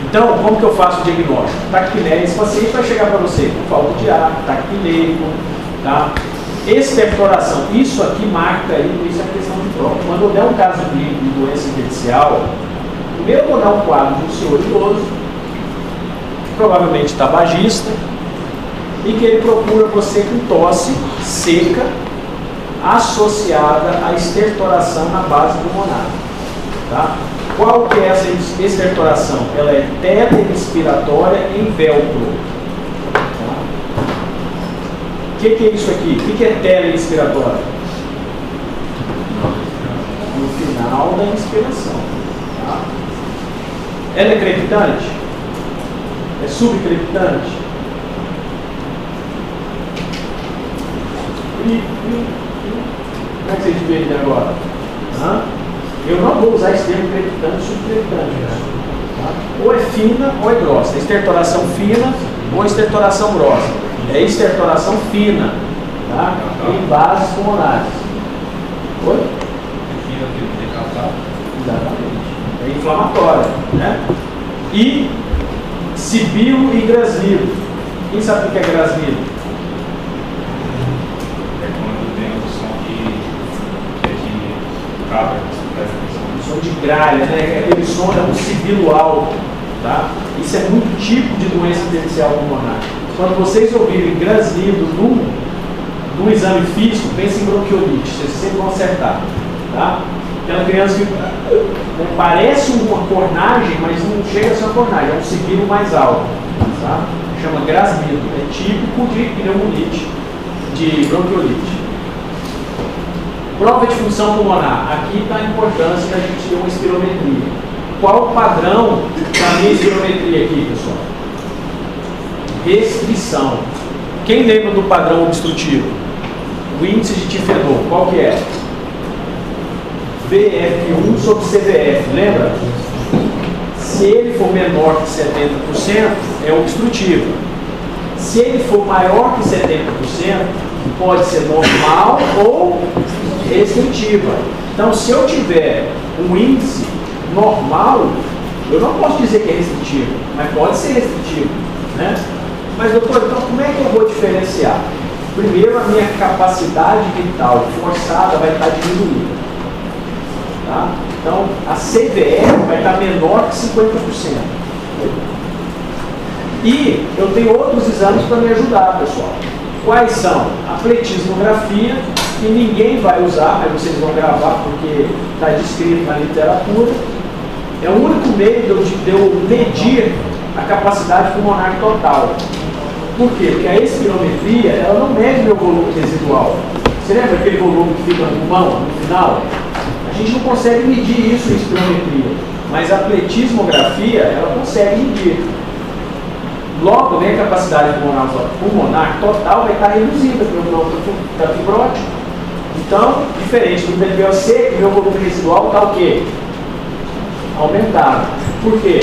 Então, como que eu faço o diagnóstico? Taquipneia, esse paciente vai chegar para você com falta de ar, taquipneico, tá? Expectoração, isso aqui marca aí, isso é questão de prova. Quando eu der um caso clínico de doença intersticial, primeiro eu vou dar um quadro de um senhor idoso, provavelmente tabagista, e que ele procura você com tosse seca, associada à estertoração na base pulmonar. Tá? Qual que é essa estertoração? Ela é teleinspiratória em velcro. Tá? O que é isso aqui? O que é teleinspiratória? No final da inspiração. Tá? Ela é crepitante? É subcrepitante? Como é que vocês veem agora? Eu não vou usar esse termo crepitante e subcrepitante. Né? Tá? Ou é fina ou é grossa. Estertoração fina ou estertoração grossa. É estertoração fina, tá? Em bases pulmonares. Oi? Fina que decapar. Exatamente. É inflamatória. Né? E sibilo e grasnilo. Quem sabe o que é grasnilo? É quando tem o som que é de cabra, presta atenção. Som de gralha, né? Aquele som é um sibilo alto, tá? Isso é muito tipo de doença intersticial pulmonar. Quando vocês ouvirem grasnilo no exame físico, pensem em bronquiolite, vocês sempre vão acertar, tá? Aquela criança que parece uma cornagem, mas não chega a ser uma cornagem, é um sibilo mais alto, tá? Chama grasnilo, é típico de pneumonite, de bronquiolite. Prova de função pulmonar. Aqui está a importância da gente ter uma espirometria. Qual o padrão da minha espirometria aqui, pessoal? Restrição. Quem lembra do padrão obstrutivo? O índice de tifenol, qual que é? VF1 sobre CVF, lembra? Se ele for menor que 70%, é obstrutivo. Se ele for maior que 70%, pode ser normal ou restritiva. Então, se eu tiver um índice normal, eu não posso dizer que é restritivo, mas pode ser restritivo, né? Mas, doutor, então como é que eu vou diferenciar? Primeiro, a minha capacidade vital forçada vai estar diminuída. Tá? Então, a CVF vai estar menor que 50%. E eu tenho outros exames para me ajudar, pessoal. Quais são? A pletismografia, que ninguém vai usar, mas vocês vão gravar porque está descrito na literatura. É o único meio de eu medir a capacidade pulmonar total. Por quê? Porque a espirometria, ela não mede meu volume residual. Você lembra aquele volume que fica no pulmão, no final? A gente não consegue medir isso em espirometria, mas a pletismografia, ela consegue medir. Logo, a capacidade pulmonar total vai estar reduzida pelo bloco da fibrótico. Então, diferente do DPOC, que meu volume residual está o quê? Aumentado. Por quê?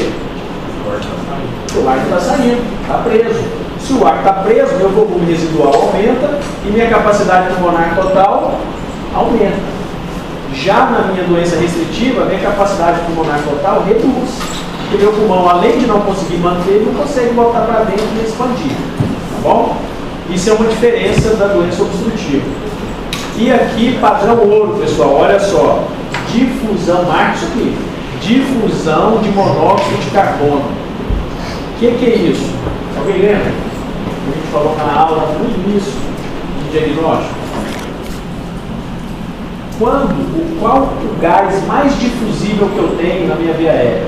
O ar está saindo, está preso. Se o ar está preso, meu volume residual aumenta e minha capacidade pulmonar total aumenta. Já na minha doença restritiva, minha capacidade pulmonar total reduz. Porque meu pulmão, além de não conseguir manter, não consegue voltar para dentro e expandir. Tá bom? Isso é uma diferença da doença obstrutiva. E aqui, padrão ouro, pessoal, olha só. Difusão, marca isso aqui. Difusão de monóxido de carbono. O que é isso? Alguém lembra? A gente falou na aula no início do diagnóstico. Qual o gás mais difusível que eu tenho na minha via aérea?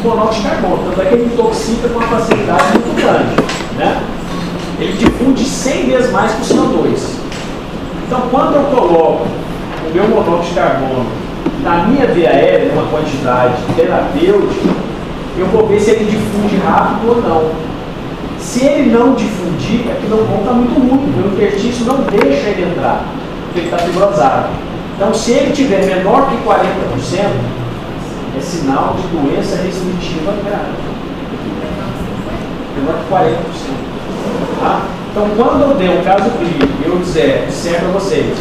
Monóxido de carbono. Tanto é que ele intoxica com uma facilidade muito grande. Né? Ele difunde 100 vezes mais que o CO2. Então, quando eu coloco o meu monóxido de carbono na minha via aérea, numa quantidade terapêutica, eu vou ver se ele difunde rápido ou não. Se ele não difundir, é que não conta muito ruim, o interstício não deixa ele entrar, porque ele está fibrosado. Então, se ele tiver menor que 40%, é sinal de doença restritiva grave. Menor que 40%. Tá? Então, quando eu der um caso clínico e eu disser para vocês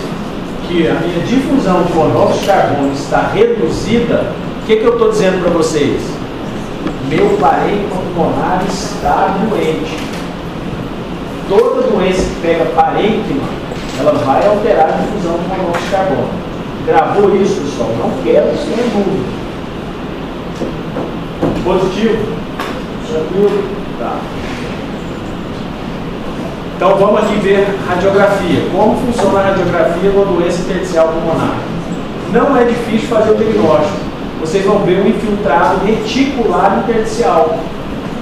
que a minha difusão de monóxido de carbono está reduzida, o que eu estou dizendo para vocês? Meu parênquima pulmonar está doente. Toda doença que pega parênquima, ela vai alterar a difusão de monóxido de carbono. Gravou isso, pessoal? Não quero isso nem dúvida. Positivo? Tranquilo? Tá. Então vamos aqui ver radiografia. Como funciona a radiografia de uma doença intersticial pulmonar? Não é difícil fazer o diagnóstico. Vocês vão ver um infiltrado reticular intersticial.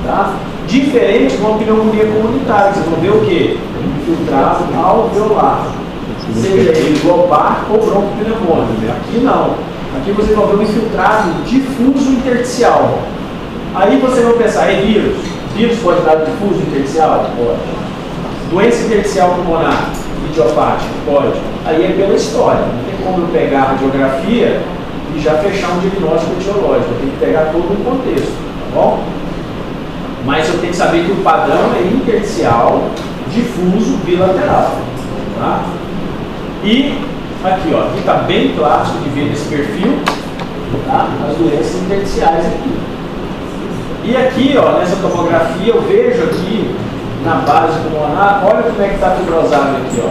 Tá? Diferente de uma pneumonia comunitária. Vocês vão ver o quê? Infiltrado alveolar. Seja ele global ou bronquopneumônico. Aqui não. Aqui vocês vão ver um infiltrado difuso intersticial. Aí você vai pensar, é vírus? Vírus pode dar difuso intersticial? Pode. Doença intersticial pulmonar, idiopática? Pode. Aí é pela história. Não tem como eu pegar a radiografia e já fechar um diagnóstico etiológico. Eu tenho que pegar todo o contexto, tá bom? Mas eu tenho que saber que o padrão é intersticial, difuso, bilateral. Tá? E aqui, ó, aqui está bem clássico de ver esse perfil, tá? As doenças intersticiais aqui. E aqui, ó, nessa tomografia, eu vejo aqui na base pulmonar, olha como é que está fibrosado aqui, ó.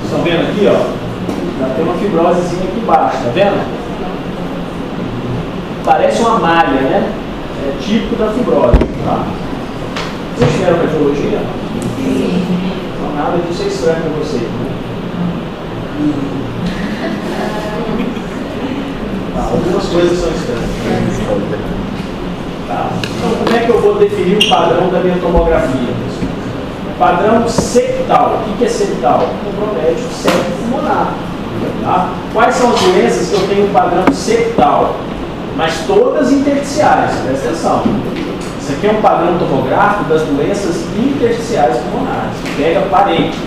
Estão vendo aqui, ó? Já tem uma fibrosezinha aqui embaixo, tá vendo? Parece uma malha, né? É típico da fibrose, tá? Vocês tiveram radiologia? Sim. Então nada disso é estranho para vocês, né? Tá, algumas coisas são estranhas. Tá. Então, como é que eu vou definir o padrão da minha tomografia? Padrão septal. O que é septal? Compromete o septo pulmonar. Tá? Quais são as doenças que eu tenho um padrão septal? Mas todas intersticiais, presta atenção. Isso aqui é um padrão tomográfico das doenças intersticiais pulmonares. Pega parente.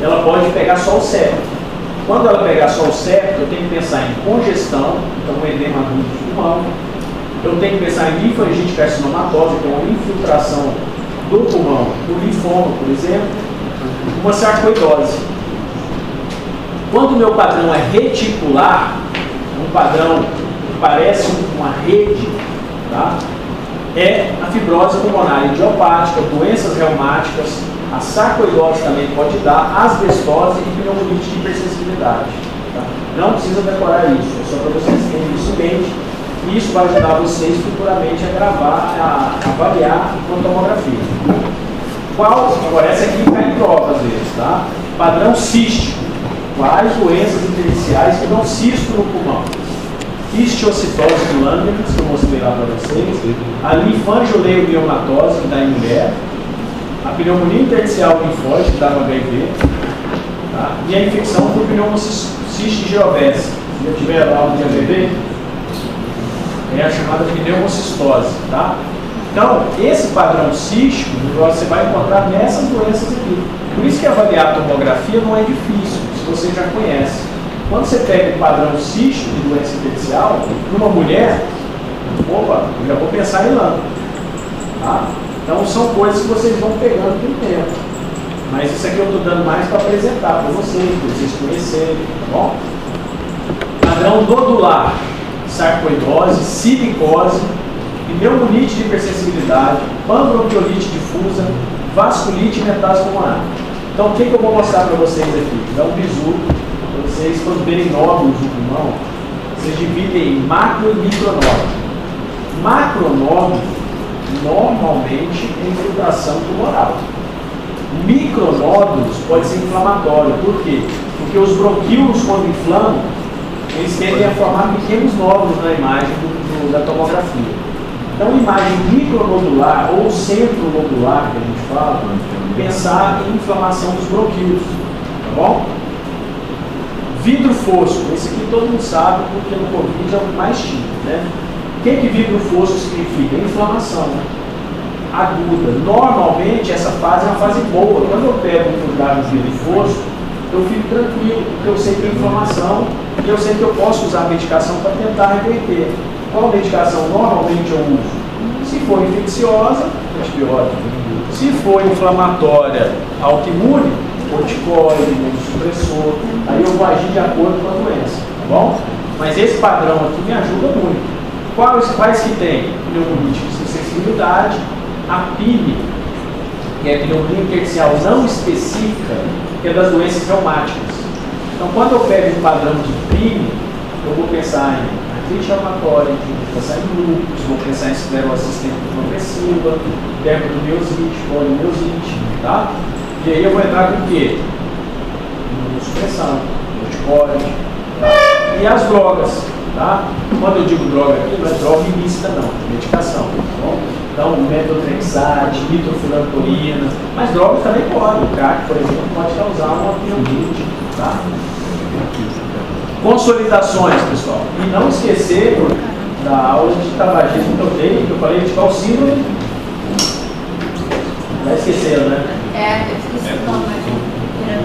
Ela pode pegar só o septo. Quando ela pegar só o septo, eu tenho que pensar em congestão, então um edema agudo do pulmão. Eu tenho que pensar em linfangite carcinomatosa, que é uma infiltração do pulmão, do linfoma, por exemplo, uma sarcoidose. Quando o meu padrão é reticular, um padrão que parece uma rede, tá? É a fibrose pulmonar idiopática, doenças reumáticas, a sarcoidose também pode dar, asbestose e pneumonite de hipersensibilidade. Tá? Não precisa decorar isso, é só para vocês terem isso em mente. E isso vai ajudar vocês futuramente a gravar, a avaliar com tomografia. Agora, essa aqui cai em prova às vezes, tá? Padrão cístico. Quais doenças intersticiais que dão cisto no pulmão? Histiocitose do Langerhans, que eu mostrei lá para vocês. A linfangioleumiomatose, que dá em mulher. A pneumonia intersticial linfóide, que dá no HIV. Tá? E a infecção por pneumociste girovese. Se eu tiver lá aula de HIV, é a chamada pneumocistose, tá? Então, esse padrão cístico você vai encontrar nessas doenças aqui. Por isso que avaliar a tomografia não é difícil, se você já conhece. Quando você pega o padrão cístico de doença intersticial, numa mulher, opa, eu já vou pensar em lã. Tá? Então, são coisas que vocês vão pegando com o tempo. Mas isso aqui eu estou dando mais para apresentar para vocês conhecerem, tá bom? Padrão nodular. Sarcoidose, silicose, pneumonite de hipersensibilidade, panbronquiolite difusa, vasculite e metase pulmonar. Então, o que eu vou mostrar para vocês aqui? Dá um bisu, para vocês, quando verem nódulos no pulmão, vocês dividem em macro e micronódulo. Macronódulo, normalmente, é infiltração tumoral. Micronódulos pode ser inflamatório. Por quê? Porque os bronquíolos, quando inflamam, eles tendem a formar pequenos nódulos na imagem da tomografia. Então, imagem micronodular ou centronodular, que a gente fala, pensar em inflamação dos bronquíolos, tá bom? Vidro fosco, esse aqui todo mundo sabe, porque no Covid é o mais típico, né? O que vidro fosco significa? Inflamação aguda. Normalmente, essa fase é uma fase boa. Quando eu pego um lugar no vidro fosco, eu fico tranquilo, porque eu sei que tem inflamação e eu sei que eu posso usar a medicação para tentar reverter. Qual medicação normalmente eu uso? Se for infecciosa, antibiótico. Se for inflamatória, autoimune, corticoide, imunossupressor, aí eu vou agir de acordo com a doença, tá bom? Mas esse padrão aqui me ajuda muito. Quais que tem? Pneumonite de sensibilidade, a PIN, que é a pneumonia intersticial não específica, que é das doenças reumáticas. Então, quando eu pego um padrão de PIN, eu vou pensar em artrite reumatoide, vou pensar em lúpus, vou pensar em esclerose sistêmica progressiva, dermatomiosite, polimiosite, tá? E aí eu vou entrar com o quê? Imunossupressão, corticoide, tá? E as drogas, tá? Quando eu digo droga aqui, não é droga ilícita não, é medicação, tá bom? Então, metotrexate, nitrofurantoína, mas drogas também podem. O crack, por exemplo, pode causar uma pneumonite, tá? Consolidações, pessoal. E não esquecer da aula de tabagismo que eu dei, que eu falei de qual síndrome? Já esqueceram, né? Eu esqueci o nome, mas...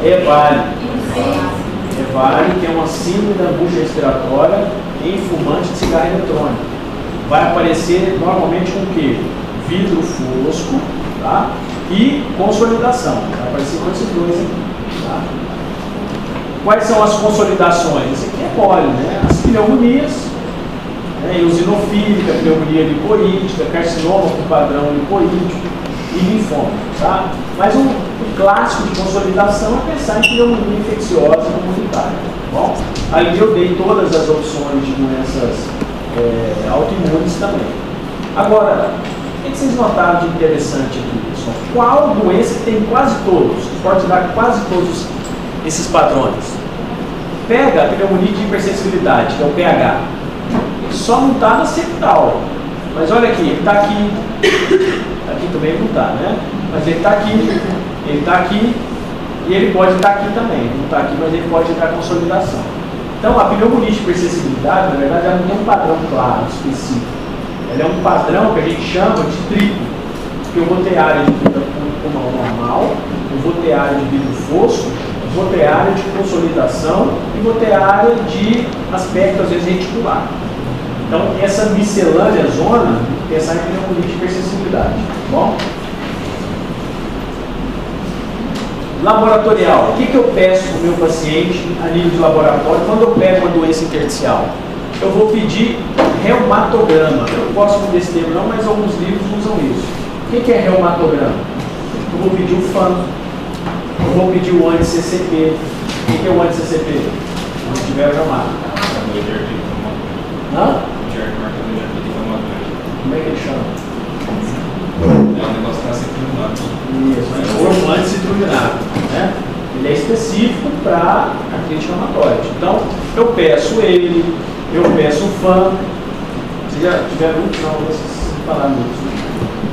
EVALI. Isso. EVALI, que é uma síndrome da angústia respiratória em fumante de cigarro eletrônico. Vai aparecer normalmente com o quê? Vidro fosco, tá? E consolidação. Vai aparecer com esses dois aqui, tá? Quais são as consolidações? Isso aqui é mole, né? As pneumonias, né? Eosinofílica, pneumonia lipoídica, carcinoma com padrão lipoídico e linfoma, tá? Mas um clássico de consolidação é pensar em pneumonia infecciosa comunitária, tá bom? Ali eu dei todas as opções de doenças autoimunes também. Agora, o que vocês notaram de interessante aqui, pessoal? Qual doença que tem quase todos, que pode dar quase todos esses padrões? Pega a pneumonia de hipersensibilidade, que é o pH. Só não está na septal. Mas olha aqui, ele está aqui. Aqui também não está, né? Mas ele está aqui e ele pode estar aqui também. Não está aqui, mas ele pode dar consolidação. Então, a pneumonia de hipersensibilidade, na verdade, ela não tem um padrão claro, específico. Ela é um padrão que a gente chama de triplo. Porque eu vou ter área de vida pulmão normal, eu vou ter área de vidro fosco, eu vou ter área de consolidação e vou ter área de aspecto, às vezes, reticular. Então, essa miscelânea zona, pensar em pneumonia de hipersensibilidade, tá bom? Laboratorial. O que eu peço para o meu paciente a nível de laboratório quando eu pego uma doença intersticial? Eu vou pedir reumatograma. Eu não gosto muito desse termo não, mas alguns livros usam isso. O que é reumatograma? Eu vou pedir o FAN, eu vou pedir o anti-CCP. O que é o anti-CCP? Não tiver reumato. Hã? Como é que ele chama? É um negócio que está sempre no lado. Isso, o anti-citrulinato, né? Ele é específico para artrite reumatoide. Então, eu peço ele, eu peço o FAN. Vocês já tiveram muito? Não, vocês falar muito.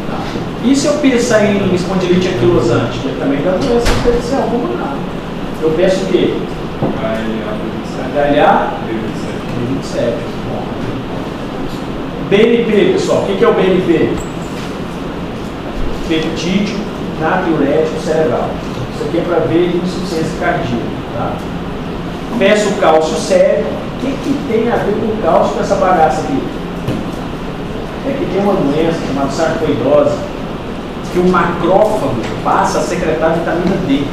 Tá. E se eu pensar em espondilite anquilosante, que também dá doença intersticial pulmonar? Eu peço o quê? HLA? B27. BNP, pessoal. O que é o BNP? Peptídeo natriurético cerebral. Isso aqui é para ver insuficiência cardíaca. Tá? Peço o cálcio sério. O que tem a ver com o cálcio com essa bagaça aqui? É que tem uma doença chamada sarcoidose, que o macrófago passa a secretar vitamina D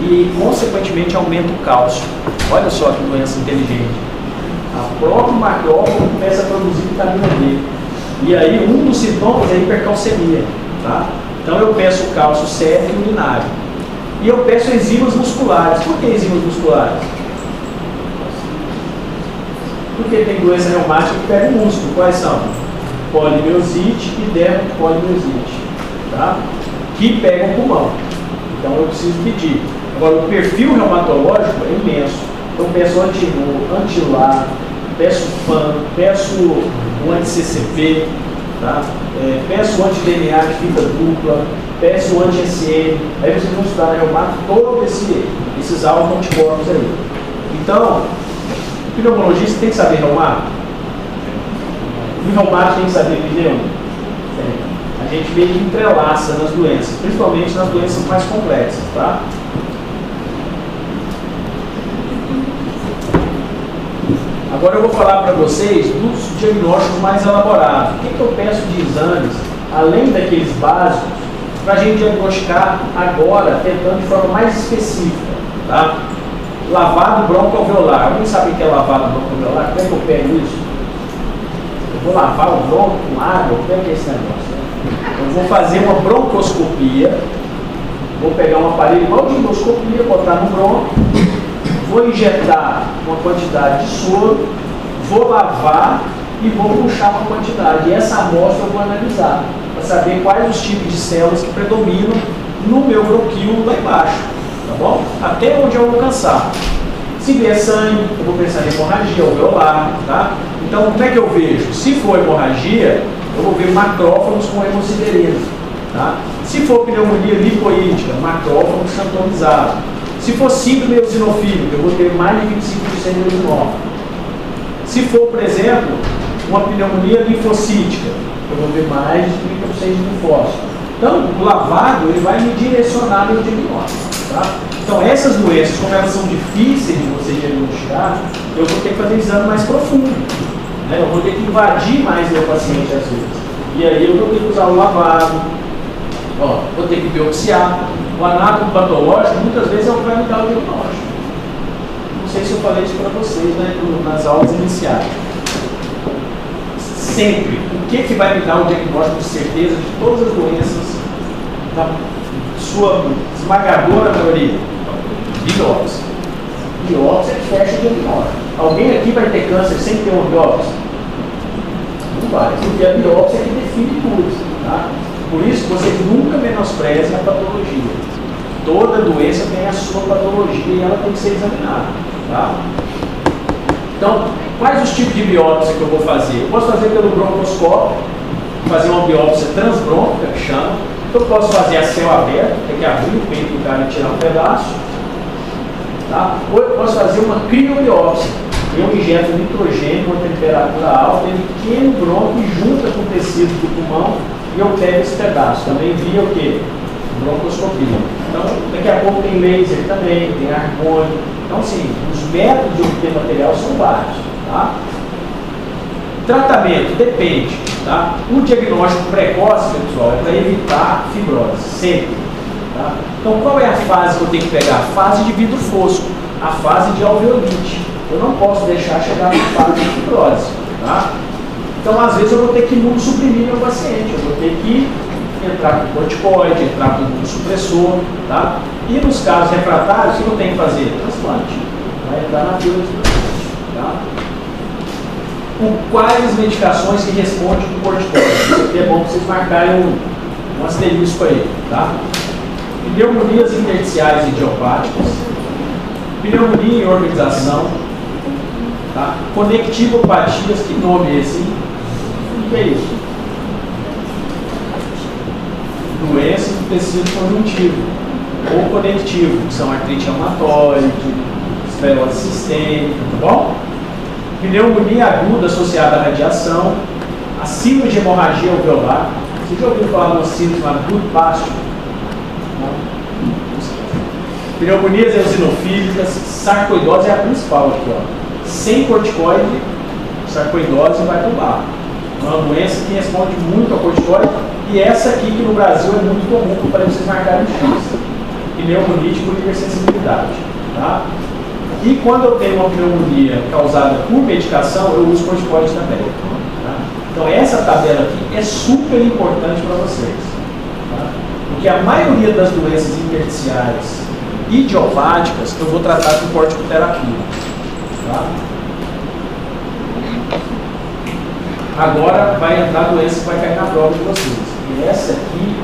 e, consequentemente, aumenta o cálcio. Olha só que doença inteligente. O próprio macrófago começa a produzir vitamina D. E aí, um dos sintomas é a hipercalcemia. Tá? Então, eu peço o cálcio sério e urinário. E eu peço enzimas musculares. Por que enzimas musculares? Porque tem doença reumática que pega o músculo. Quais são? Polimiosite e dermatopolimiosite, tá? Que pegam o pulmão. Então eu preciso pedir. Agora, o perfil reumatológico é imenso. Então, peço anti-LA, peço FAN, peço o anti-CCP, tá? Peço o anti-DNA de fibra dupla, peço o anti-SM. Aí vocês vão estudar na reumato todos esses autoanticorpos aí. Então, o pneumologista tem que saber reumato? O reumato tem que saber pneu? A gente meio que entrelaça nas doenças, principalmente nas doenças mais complexas, tá? Agora eu vou falar para vocês dos diagnósticos mais elaborados. O que eu peço de exames, além daqueles básicos, para a gente diagnosticar agora, tentando de forma mais específica, tá? Lavado broncoalveolar. Alguém sabe o que é lavado broncoalveolar? Como é que eu pego isso? Eu vou lavar o bronco com água? Como é que é esse negócio? Eu vou fazer uma broncoscopia, vou pegar um aparelho igual de endoscopia, botar no bronco, vou injetar uma quantidade de soro, vou lavar e vou puxar uma quantidade. E essa amostra eu vou analisar, para saber quais os tipos de células que predominam no meu bronquíolo lá embaixo, tá bom? Até onde eu alcançar. Se vier sangue, eu vou pensar em hemorragia alveolar, tá? Então, como é que eu vejo? Se for hemorragia, eu vou ver macrófagos com hemociderina, tá? Se for pneumonia lipoídica, macrófagos sintonizados. Se for síndrome eosinofílica, eu vou ter mais de 25% de eosinófilo. Se for, por exemplo, uma pneumonia linfocítica, eu vou ver mais de 30% de linfócito. Então, o lavado ele vai me direcionar no diagnóstico. Tá? Então, essas doenças, como elas são difíceis de você diagnosticar, eu vou ter que fazer exame mais profundo. Né? Eu vou ter que invadir mais meu paciente às vezes. E aí eu vou ter que usar o lavado, vou ter que biopsiar. O anátomo patológico, muitas vezes, é o que vai me dar o diagnóstico. Não sei se eu falei isso para vocês, né, nas aulas iniciais. Sempre, o que vai me dar o diagnóstico de certeza de todas as doenças, na sua esmagadora maioria? Biópsia. Biópsia é que fecha o diagnóstico. Alguém aqui vai ter câncer sem ter uma biópsia? Não vai, porque a biópsia é que define tudo. Tá? Por isso, vocês nunca menosprezem a patologia. Toda doença tem a sua patologia e ela tem que ser examinada. Tá? Então, quais os tipos de biópsia que eu vou fazer? Eu posso fazer pelo broncoscópio, fazer uma biópsia transbrônquica, que chama. Eu posso fazer a céu aberto, tem que abrir o peito do cara e tirar um pedaço. Tá? Ou eu posso fazer uma criobiópsia. Eu injeto nitrogênio a temperatura alta, ele queima o bronco e junta com o tecido do pulmão e eu pego esse pedaço. Também via o quê? Broncoscopia. Então, daqui a pouco tem laser também, tem argônio. Então, sim, os métodos de obter material são vários. Tá? Tratamento, depende. Tá? O diagnóstico precoce, pessoal, é para evitar fibrose, sempre. Tá? Então, qual é a fase que eu tenho que pegar? A fase de vidro fosco, a fase de alveolite. Eu não posso deixar chegar na fase de fibrose. Tá? Então, às vezes, eu vou ter que imunossuprimir meu paciente, eu vou ter que entrar com corticoide, entrar com imunossupressor. Tá? E nos casos refratários, o que eu tenho que fazer? Transplante. Vai entrar na fila de transplante. Tá? Quais as medicações que respondem com corticoide? Isso aqui é bom para vocês marcarem um asterisco aí. Tá? Pneumonias intersticiais idiopáticas, pneumonia em organização, tá? Conectivopatias, que nome é esse? O que é isso? Doenças do tecido conjuntivo ou conectivo, que são artrite reumatoide, esclerose sistêmica, tá bom? Pneumonia aguda associada à radiação, a síndrome de hemorragia alveolar. Você já ouviu falar de uma síndrome chamada Goodpasture? Pneumonias eosinofílicas, sarcoidose é a principal aqui, ó. Sem corticoide, sarcoidose vai para o bar. É uma doença que responde muito ao corticoide e essa aqui que no Brasil é muito comum para vocês marcarem X. Pneumonite por hipersensibilidade. Tá? E quando eu tenho uma pneumonia causada por medicação, eu uso corticoide também. Tá? Então essa tabela aqui é super importante para vocês. Tá? Porque a maioria das doenças intersticiais idiopáticas eu vou tratar com corticoterapia. Tá? Agora vai entrar a doença que vai cair na prova de vocês. E essa aqui,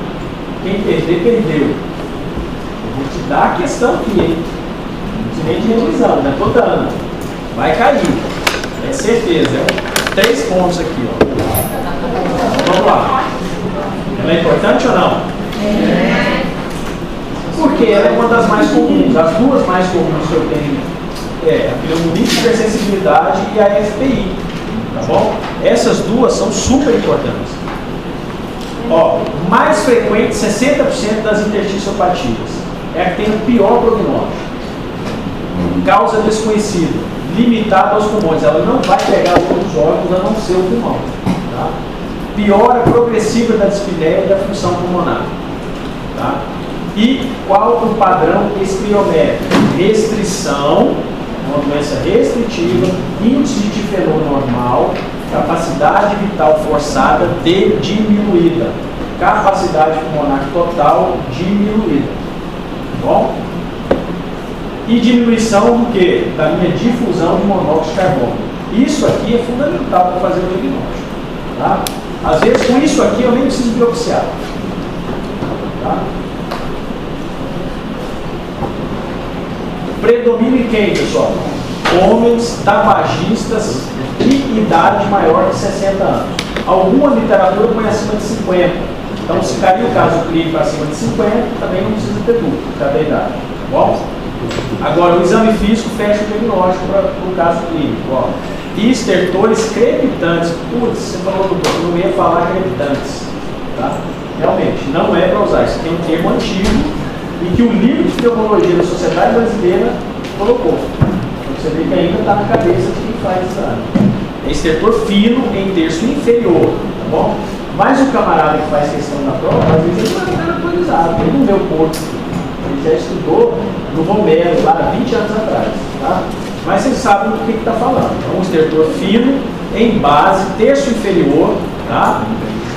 quem perder, perdeu. Eu vou te dar a questão aqui, hein? Não nem de revisão, né? Tô dando. Vai cair. É certeza. É 3 pontos aqui, ó. Então, vamos lá. Ela é importante ou não? Porque ela é uma das mais comuns. As duas mais comuns que eu tenho é a pneumonia de hipersensibilidade e a FPI. Tá bom? Essas duas são super importantes. Ó, mais frequente, 60% das intersticiopatias. É a que tem o pior prognóstico. Causa desconhecida, limitada aos pulmões. Ela não vai pegar outros órgãos a não ser o pulmão. Tá? Piora progressiva da dispneia e da função pulmonar. Tá? E qual o padrão espiriométrico? Restrição, uma doença restritiva, índice de difenol normal, capacidade vital forçada diminuída, capacidade pulmonar total diminuída. Tá bom? E diminuição do que? Da minha difusão de monóxido de carbono. Isso aqui é fundamental para fazer o diagnóstico. Tá? Às vezes com isso aqui eu nem preciso biopsiar. Tá? Predomina em quem, pessoal? Homens tabagistas de idade maior de 60 anos. Alguma literatura põe acima de 50. Então, se cair o caso clínico acima de 50, também não precisa ter dúvida, cada idade. Tá bom? Agora, o exame físico fecha o diagnóstico para o caso clínico. Ó. e estertores crepitantes. Putz, você falou do eu não ia falar crepitantes. Tá? Realmente, não é para usar. Isso tem um termo antigo e que o livro de pneumologia da Sociedade Brasileira colocou. Então você vê que ainda está na cabeça de quem faz exame. É estertor fino em terço inferior, tá bom? Mas o camarada que faz questão da prova, às vezes ele não está atualizado, ele não vê o corpo. Ele já estudou no Romero, lá 20 anos atrás, tá? Mas vocês sabem do que está falando. É um estertor fino em base, terço inferior, tá?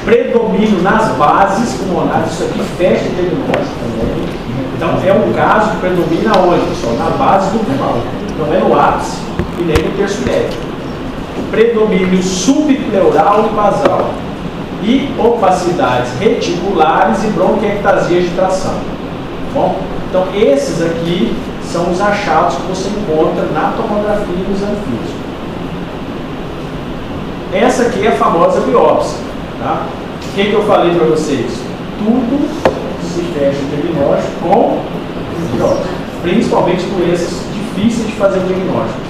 Predomínio nas bases pulmonares, isso aqui fecha o diagnóstico também. Então é um caso que predomina onde, pessoal? Na base do pulmão. Não é no ápice e nem no terço médio. Predomínio subpleural e basal. E opacidades reticulares e bronquiectasias de tração. Bom? Então esses aqui são os achados que você encontra na tomografia e no exame físico. Essa aqui é a famosa biópsia. Tá? O que eu falei para vocês? Tudo se fecha o diagnóstico com biópsia, principalmente doenças difíceis de fazer o diagnóstico.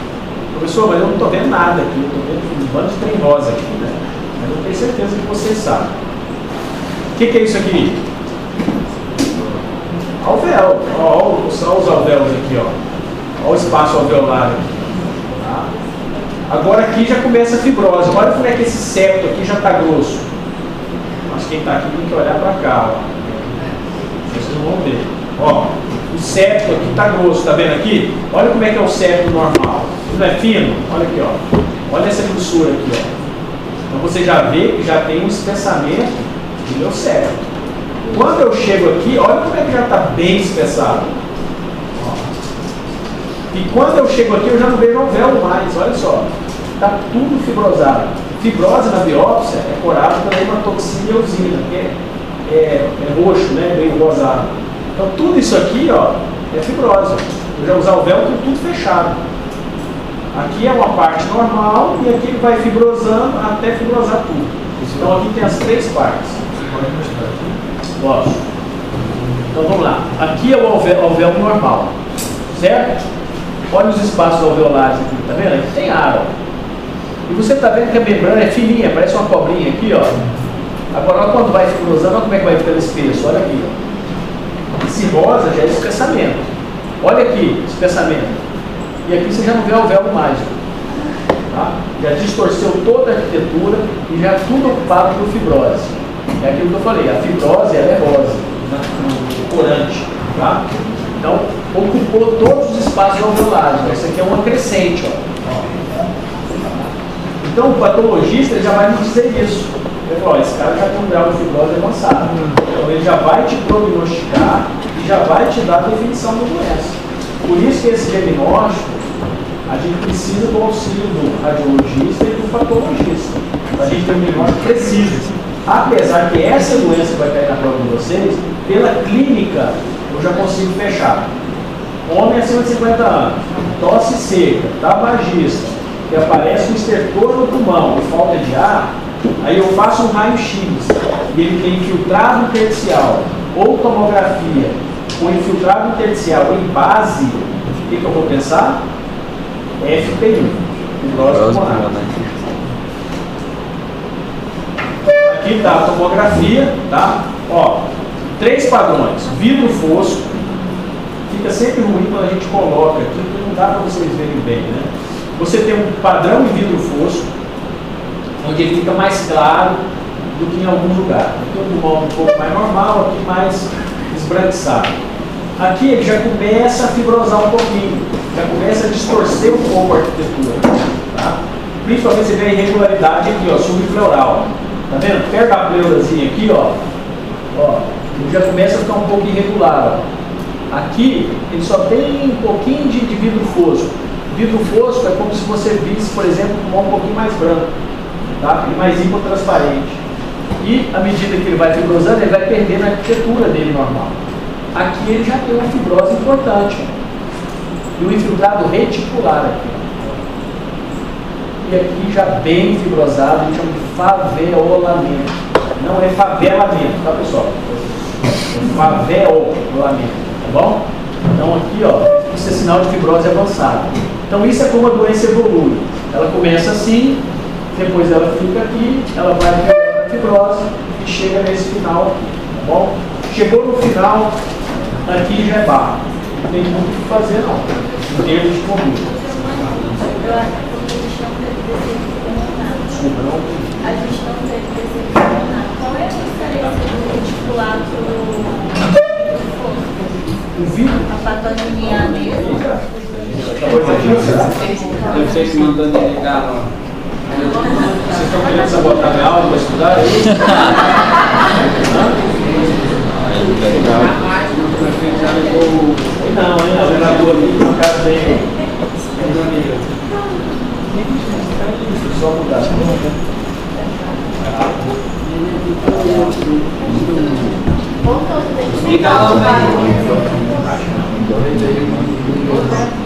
Professor, mas eu não estou vendo nada aqui, eu estou vendo um bando de trem rosa aqui, né? Mas eu tenho certeza que vocês sabem. O que é isso aqui? Alvéolo. Olha os alvéolos aqui, ó. Olha o espaço alveolar aqui. Tá? Agora aqui já começa a fibrose. Olha como é que esse septo aqui já está grosso. Mas quem está aqui tem que olhar para cá, ó. Vocês não vão ver. Ó, o septo aqui está grosso, tá vendo aqui? Olha como é que é o septo normal. Não é fino? Olha aqui, ó. Olha essa grossura aqui, ó. Então você já vê que já tem um espessamento do meu septo. Quando eu chego aqui, olha como é que já está bem espessado. Ó. E quando eu chego aqui, eu já não vejo alvéolo mais, olha só. Está tudo fibrosado. Fibrose na biópsia é curada pela hematoxina e eosina, que é roxo, né, meio rosado. Então tudo isso aqui, ó, é fibrose. Eu já usar o véu com tudo fechado. Aqui é uma parte normal e aqui ele vai fibrosando até fibrosar tudo. Então aqui tem as três partes. Posso? Então vamos lá. Aqui é o alvéolo normal, certo? Olha os espaços alveolares aqui, tá vendo? Aqui tem ar, ó. E você está vendo que a membrana é fininha, parece uma cobrinha aqui, ó. Agora, olha quando vai fibrosando, olha como é que vai ficando espesso, olha aqui, ó. Esse rosa já é espessamento. Olha aqui, espessamento. E aqui você já não vê alvéolo mais. Tá? Já distorceu toda a arquitetura e já é tudo ocupado por fibrose. É aquilo que eu falei, a fibrose ela é rosa, no corante. Tá? Então, ocupou todos os espaços alveolares. Essa aqui é uma crescente, ó. Então o patologista já vai me dizer isso. Ele fala, esse cara já tem um grau de fibrose avançado. Então ele já vai te prognosticar e já vai te dar a definição da doença. Por isso que esse diagnóstico, a gente precisa do auxílio do radiologista e do patologista. Para a gente ter um diagnóstico preciso. Apesar que essa doença que vai cair na prova de vocês, pela clínica, eu já consigo fechar. Homem acima de 50 anos, tosse seca, tabagista, que aparece um estertor no pulmão e falta de ar, aí eu faço um raio-x e ele tem infiltrado intersticial ou tomografia com infiltrado intersticial em base, o que eu vou pensar? FPI, fibrose pulmonar. Aqui está a tomografia, tá? Ó, 3 padrões, vidro fosco, fica sempre ruim quando a gente coloca aqui, porque não dá para vocês verem bem, né? Você tem um padrão em vidro fosco, onde ele fica mais claro do que em algum lugar. Aqui um pulmão um pouco mais normal, aqui mais esbranquiçado. Aqui ele já começa a fibrosar um pouquinho, já começa a distorcer um pouco a arquitetura. Tá? Principalmente você vê a irregularidade aqui, ó, subpleural. Tá vendo? Perto da pleurazinha aqui, ó, ele já começa a ficar um pouco irregular. Ó. Aqui ele só tem um pouquinho de vidro fosco. Vidro fosco é como se você visse, por exemplo, um pulmão um pouquinho mais branco, tá? E mais hipotransparente. E à medida que ele vai fibrosando, ele vai perdendo a arquitetura dele normal. Aqui ele já tem uma fibrose importante. E o infiltrado reticular aqui. E aqui já bem fibrosado, a gente chama de faveolamento. Não é favelamento, tá, pessoal? É faveolamento, tá bom? Então aqui, ó, isso é sinal de fibrose avançada. Então isso é como a doença evolui. Ela começa assim, depois ela fica aqui, ela vai para a fibrose e chega nesse final aqui, tá bom? Chegou no final, aqui já é barro. Não tem muito o que fazer não, em termos de conduta. Desculpa, não. A gente não teve decepcionar. Qual é a diferença do reticulato O vidro? a patogenia mesmo? Deve ser que mandando ele ligar lá. Vocês estão querendo sabotar minha aula para estudar aí? Não, hein? A vereadora ali no caso tem. Só mudar.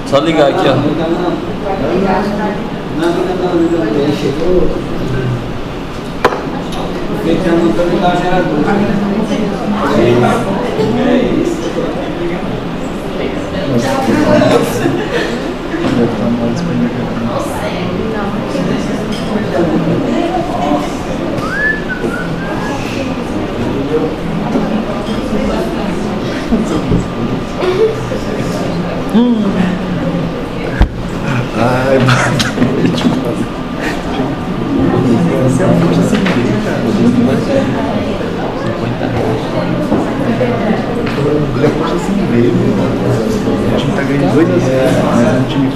Só ligar aqui, ó. Ai, você é um puxa sem ver, cara. Ele é puxa sem ver, meu. O time tá ganhando 2-0, mas é um time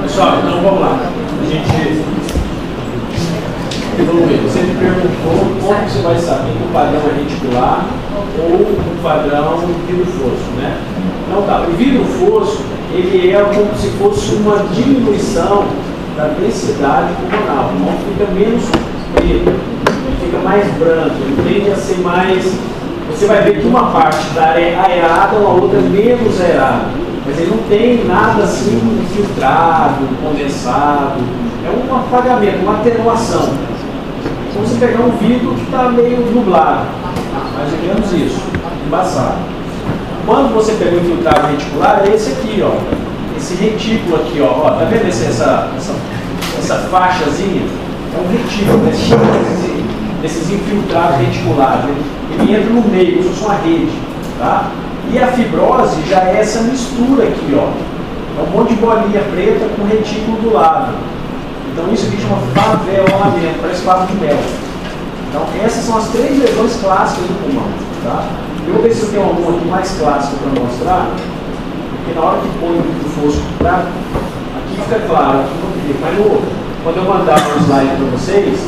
Pessoal, então vamos lá. A gente evoluiu. Você me perguntou como você vai saber que o padrão é reticular ou o padrão vidro fosco, né? Então tá, o vidro fosco, ele é como se fosse uma diminuição da densidade pulmonar. O pulmão fica menos preto, ele fica mais branco, ele tende a ser mais... Você vai ver que uma parte da área é aerada, uma outra menos aerada. Mas ele não tem nada assim filtrado, condensado. É um apagamento, uma atenuação. Como você pegar um vidro que está meio nublado. Mais ou menos isso, embaçado. Quando você pega o infiltrado reticular, é esse aqui, ó. Esse retículo aqui, ó. Tá vendo essa faixazinha? É um retículo, né? Desses infiltrados reticulares. Ele entra no meio, como se fosse uma rede. Tá? E a fibrose já é essa mistura aqui, ó. É um monte de bolinha preta com retículo do lado. Então isso aqui chama favelamento, parece favo de mel. Então essas são as 3 lesões clássicas do pulmão. Tá? Eu vou ver se eu tenho alguma aqui mais clássica para mostrar, porque na hora que põe o vidro fosco para aqui fica claro, aqui não fica, mas no outro. Quando eu mandar o slide para vocês,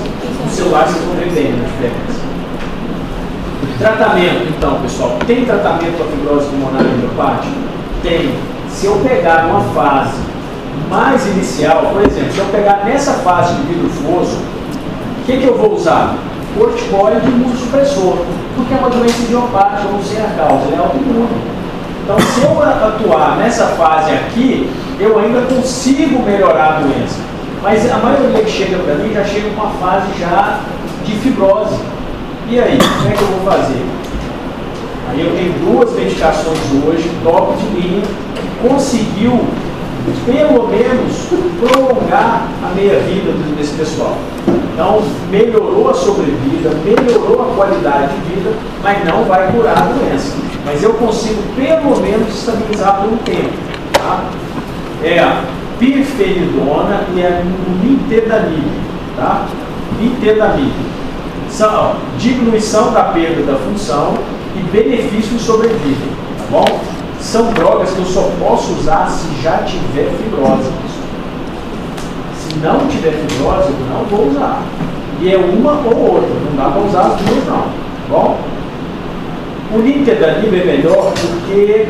no celular vocês vão ver bem a diferença. Tratamento, então, pessoal, tem tratamento para fibrose pulmonar idiopática? Tem. Se eu pegar uma fase mais inicial, por exemplo, se eu pegar nessa fase de vidro fosco, o que eu vou usar? Corticoide e imunossupressor, porque é uma doença idiopática, eu não sei a causa, ele é autoimune. Então, se eu atuar nessa fase aqui, eu ainda consigo melhorar a doença. Mas a maioria que chega para mim já chega com uma fase já de fibrose. E aí, como é que eu vou fazer? Aí eu tenho 2 medicações hoje, top de linha, que conseguiu, pelo menos, prolongar a meia-vida desse pessoal. Então, melhorou a sobrevida, melhorou a qualidade de vida, mas não vai curar a doença. Mas eu consigo, pelo menos, estabilizar por um tempo. Tá? É a pirfenidona e a nintedanib. Tá? Nintedanib. São diminuição da perda da função e benefício de sobrevida, tá bom? São drogas que eu só posso usar se já tiver fibrose. Se não tiver fibrose, eu não vou usar. E é uma ou outra, não dá para usar as duas não, tá bom? O Nintedanib é melhor porque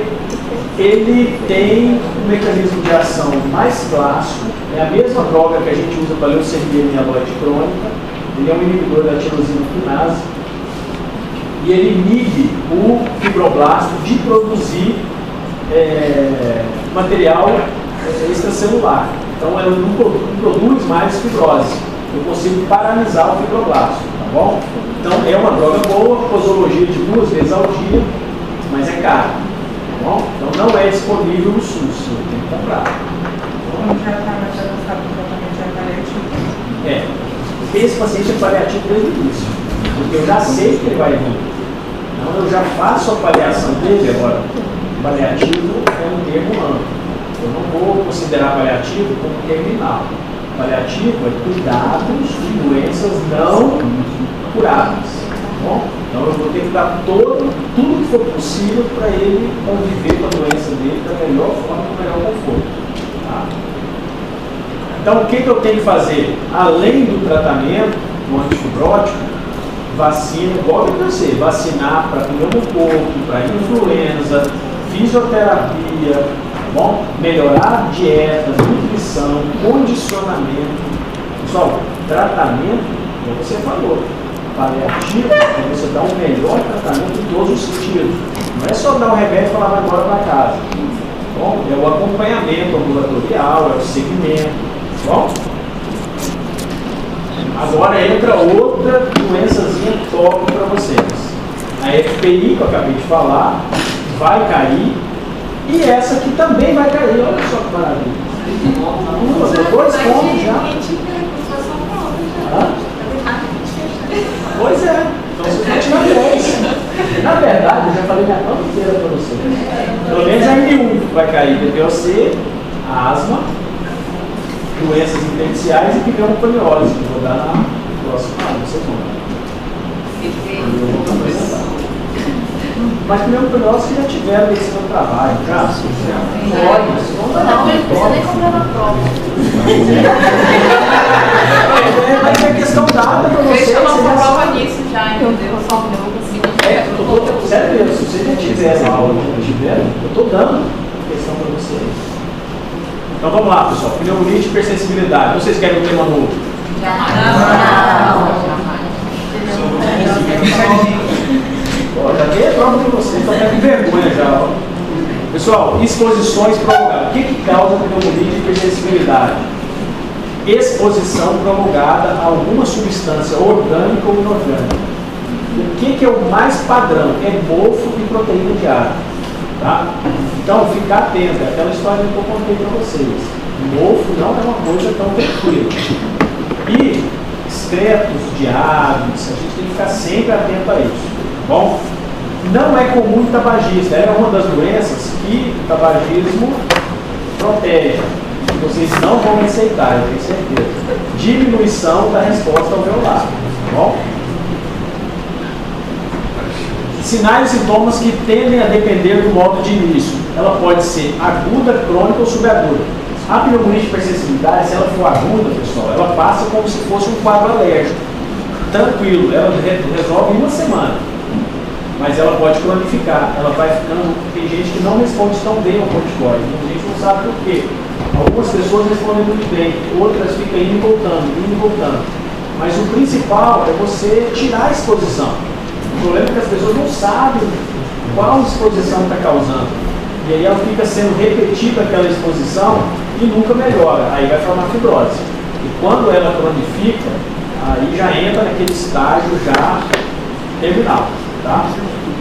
ele tem um mecanismo de ação mais clássico, é a mesma droga que a gente usa para leucemia mieloide crônica, ele é um inibidor da tirosina quinase e ele inibe o fibroblasto de produzir material extracelular. Então ela não produz mais fibrose. Eu consigo paralisar o fibroblasto, tá bom? Então é uma droga boa, posologia de 2 vezes ao dia, mas é caro, tá bom? Então não é disponível no SUS, você tem que comprar. Como já está mais avançado o tratamento de paliativo? Porque esse paciente é paliativo desde o início, porque eu já sei que ele vai vir. Então eu já faço a paliação dele agora. Paliativo é um termo amplo. Eu não vou considerar paliativo como terminal. Paliativo é cuidados de doenças não curáveis. Tá bom? Então eu vou ter que dar tudo que for possível para ele conviver com a doença dele da melhor forma, com o melhor conforto. Tá? Então o que eu tenho que fazer? Além do tratamento, do antifibrótico, vacina, igual eu pensei, vacinar para pneumococo, para influenza, fisioterapia, bom? Melhorar a dieta, nutrição, condicionamento. Pessoal, tratamento, como você falou, paliativo é você dar um melhor tratamento em todos os sentidos. Não é só dar um remédio e falar vai embora para casa. Bom, é o acompanhamento ambulatorial, é o segmento. Bom? Agora entra outra doençazinha top para vocês. A FPI, que eu acabei de falar, vai cair. E essa aqui também vai cair. Olha só que maravilha. 2 pontos já. Pois é. Então vocês vão tirar 10. Na verdade, eu já falei minha nota inteira para vocês. Pelo menos a M1 vai cair. DPOC, asma, doenças intersticiais e pneumoconiose, que eu vou dar na próxima segunda. Eu vou apresentar. Mas pneumoconiose que já tiveram esse no trabalho, já? Pode. Não precisa nem comprar na prova. Mas é questão dada para vocês. Eu não prova nisso já, entendeu? Só que eu não consigo. Sério mesmo, se vocês já tiverem aula, não tiveram, eu estou dando questão para vocês. Então vamos lá, pessoal. Pneumonite e hipersensibilidade. Vocês querem um tema novo? Já dei a prova para vocês, estou até com vergonha já. Ó. Pessoal, exposições prolongadas. O que causa pneumonite e hipersensibilidade? Exposição prolongada a alguma substância orgânica ou inorgânica. O que é o mais padrão? É mofo e proteína de ar. Tá? Então, ficar atento, é aquela história que eu contei para vocês. Mofo não é uma coisa tão tranquila. E excretos de aves, a gente tem que ficar sempre atento a isso. Tá bom? Não é comum tabagismo, é uma das doenças que o tabagismo protege. Vocês não vão aceitar, eu tenho certeza. Diminuição da resposta alveolar. Tá bom? Sinais e sintomas que tendem a depender do modo de início. Ela pode ser aguda, crônica ou subaguda. A pneumonite hipersensibilidade, se ela for aguda, pessoal, ela passa como se fosse um quadro alérgico. Tranquilo, ela resolve em uma semana. Mas ela pode cronificar. Ela vai ficando. Tem gente que não responde tão bem ao corticoide. A gente não sabe por quê. Algumas pessoas respondem muito bem, outras ficam indo e voltando. Mas o principal é você tirar a exposição. O problema é que as pessoas não sabem qual exposição está causando. E aí ela fica sendo repetida aquela exposição e nunca melhora. Aí vai formar fibrose. E quando ela cronifica, aí já entra naquele estágio já terminal. Tá?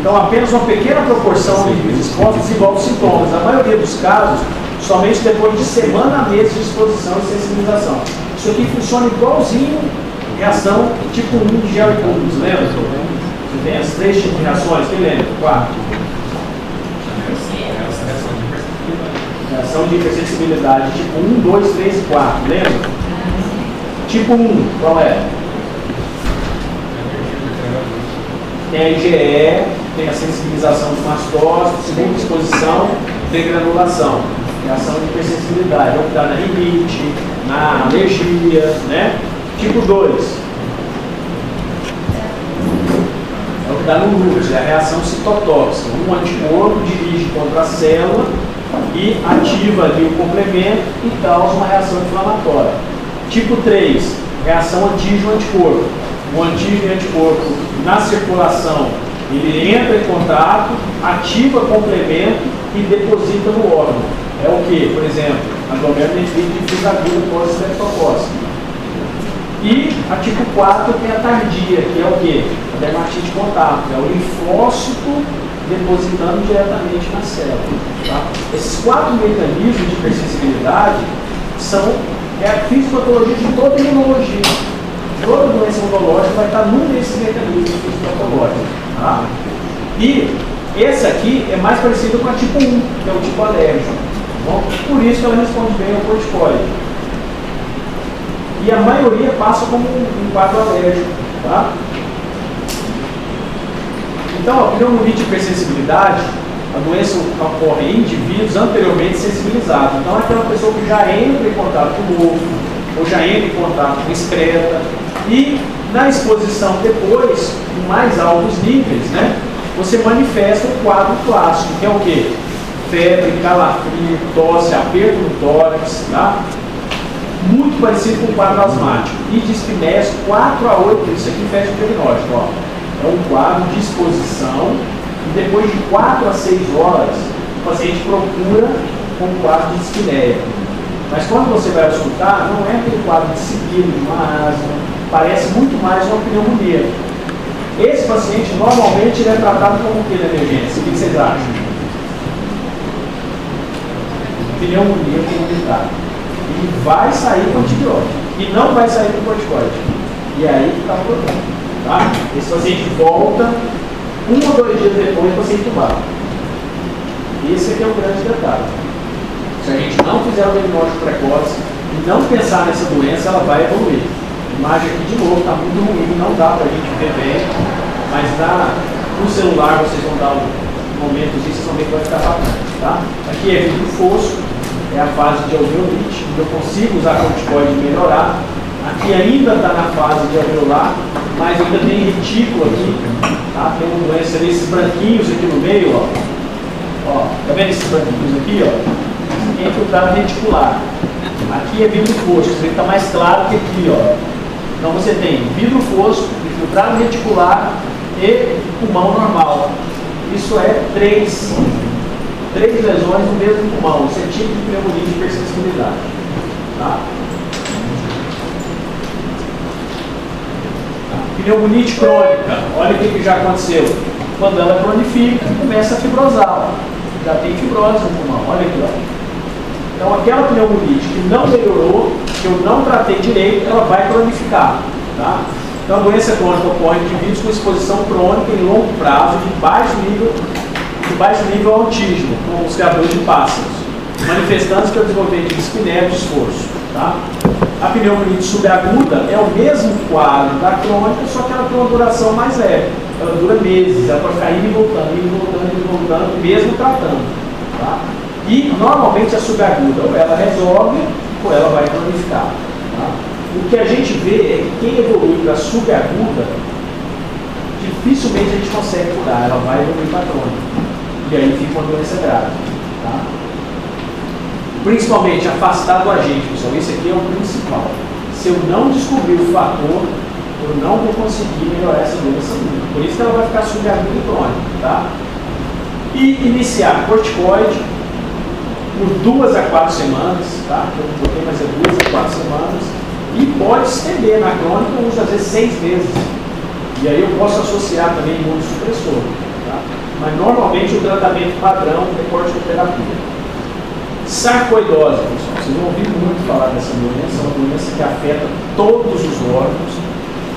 Então apenas uma pequena proporção de expostos desenvolve sintomas. Na maioria dos casos, somente depois de semana a mês de exposição e sensibilização. Isso aqui funciona igualzinho reação tipo 1 de gel e cubos, lembra? Você tem as 3 tipos de reações, quem lembra? 4. Reação de hipersensibilidade tipo 1, 2, 3 e 4, lembra? Tipo 1, qual é? tem a IgE, tem a sensibilização dos mastócitos, segunda exposição, degranulação, reação de hipersensibilidade, é o que dá na rinite, na alergia, né? Tipo 2. É o que dá no lúpus, é a reação citotóxica. Um anticorpo dirige contra a célula e ativa ali o complemento e causa uma reação inflamatória. Tipo 3, reação antígeno-anticorpo. O antígeno e anticorpo na circulação, ele entra em contato, ativa o complemento e deposita no órgão. É o que? Por exemplo, a glomerulonefrite difusa aguda pós-estreptocócica. E a tipo 4 tem a tardia, que é o que? A dermatite contato, é o linfócito depositando diretamente na célula. Tá? Esses 4 mecanismos de hipersensibilidade é a fisiopatologia de toda imunologia. Toda doença imunológica vai estar num desses mecanismos fisiopatológicos. Tá? E esse aqui é mais parecido com a tipo 1, que é o tipo alérgico. Bom, por isso que ela responde bem ao corticoide. E a maioria passa como um quadro alérgico. Tá? Então, a pneumonite e hipersensibilidade, a doença ocorre em indivíduos anteriormente sensibilizados. Então, é aquela pessoa que já entra em contato com o mofo, ou já entra em contato com excreta, e na exposição depois, em mais altos níveis, né, você manifesta o quadro clássico, que é o quê? Febre, calafrio, tosse, aperto no tórax, tá? Muito parecido com o quadro asmático. E dispneia 4 a 8, isso aqui fecha o diagnóstico, ó. É um quadro de exposição e depois de 4 a 6 horas o paciente procura com um quadro de dispneia. Mas quando você vai auscultar, não é aquele quadro de sibilo, de uma asma, parece muito mais uma pneumonia. Esse paciente normalmente ele é tratado como o que na emergência? O que vocês acham? Pneumonia comunitária. Ele vai sair com antibiótico e não vai sair com corticoide. E aí que está o problema. Tá? Esse paciente volta 1 ou 2 dias depois para ser entubado. Esse aqui é o grande detalhe. Se a gente não fizer o diagnóstico precoce e não pensar nessa doença, ela vai evoluir. A imagem aqui de novo está muito ruim, não dá para a gente ver bem, mas no celular vocês vão dar um momento disso, vocês vão ver que vai ficar bacana. Tá? Aqui é vidro fosco, é a fase de alveolite, eu consigo usar corticoide e melhorar. Aqui ainda está na fase de alveolar, mas ainda tem retículo aqui, tá? Tem uma doença ali, esses branquinhos aqui no meio, ó. Ó, tá vendo esses branquinhos aqui, ó? É infiltrado reticular. Aqui é vidro fosco, ele está mais claro que aqui, ó. Então você tem vidro fosco, infiltrado reticular e pulmão normal. Isso é 3 lesões no mesmo pulmão. Isso é tipo de pneumonia de hipersensibilidade. Tá? Pneumonite crônica, olha o que já aconteceu. Quando ela cronifica, começa a fibrosar. Já tem fibrose no pulmão, olha aqui. Ó. Então aquela pneumonite que não melhorou, que eu não tratei direito, ela vai cronificar. Tá? Então a doença crônica ocorre em indivíduos com exposição crônica em longo prazo de baixo nível autismo, como os criadores de pássaros, manifestando-se pelo desenvolvimento de dispneia de esforço. Tá? A pneumonite subaguda é o mesmo quadro da crônica, só que ela tem uma duração mais leve. Ela dura meses, ela pode ficar indo e voltando, mesmo tratando. Tá? E normalmente a subaguda, ou ela resolve, ou ela vai cronificar. Tá? O que a gente vê é que quem evolui para subaguda, dificilmente a gente consegue curar, ela vai evoluir para crônica. E aí fica uma doença grave. Tá? Principalmente afastar do agente, pessoal. Esse aqui é o principal. Se eu não descobrir o fator, eu não vou conseguir melhorar essa doença nunca. Por isso que ela vai ficar subaguda e crônica. Tá? E iniciar corticoide por 2 a 4 semanas, tá? Eu não botei, mas é 2 a 4 semanas. E pode estender na crônica, eu uso às vezes 6 vezes. E aí eu posso associar também imunossupressor. Tá? Mas normalmente o tratamento padrão é corticoterapia. Sarcoidose, pessoal, vocês vão ouvir muito falar dessa doença, é uma doença que afeta todos os órgãos,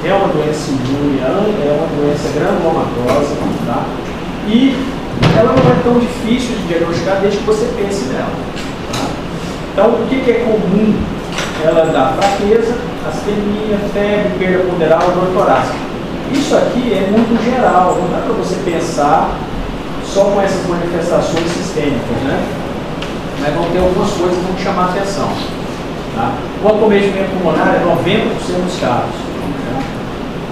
é uma doença imune, é uma doença granulomatosa, tá? E ela não é tão difícil de diagnosticar desde que você pense nela. Tá? Então, o que é comum? Ela dá fraqueza, astenia, febre, perda ponderal, dor torácica. Isso aqui é muito geral, não dá para você pensar só com essas manifestações sistêmicas, né? Mas vão ter algumas coisas que vão te chamar a atenção. Tá? O acometimento pulmonar é 90% dos casos. Tá?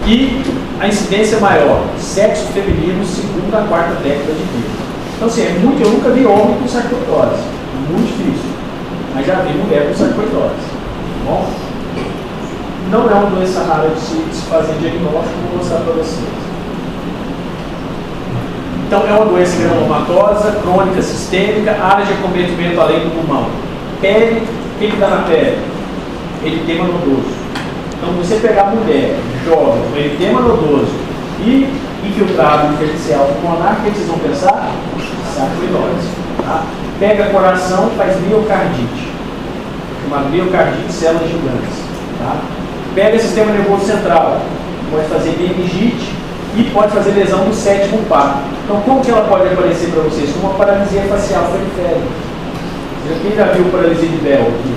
E a incidência maior, sexo feminino, segunda a quarta década de vida. Então, assim, eu nunca vi homem com sarcoidose. Muito difícil. Mas já vi mulher com sarcoidose. Tá bom? Não é uma doença rara de se fazer diagnóstico, vou mostrar para vocês. Então, é uma doença granulomatosa, crônica, sistêmica, área de acometimento além do pulmão. Pele, o que dá na pele? Eritema nodoso. Então, se você pegar mulher jovem com eritema nodoso e infiltrado intersticial pulmonar, o que vocês vão pensar? Sarcoidose. Tá? Pega coração, faz miocardite. Chamada miocardite, células gigantes. Tá? Pega sistema nervoso central, pode fazer meningite e pode fazer lesão do sétimo par. Então, como que ela pode aparecer para vocês? Com uma paralisia facial periférica. Quem já viu paralisia de Bell aqui?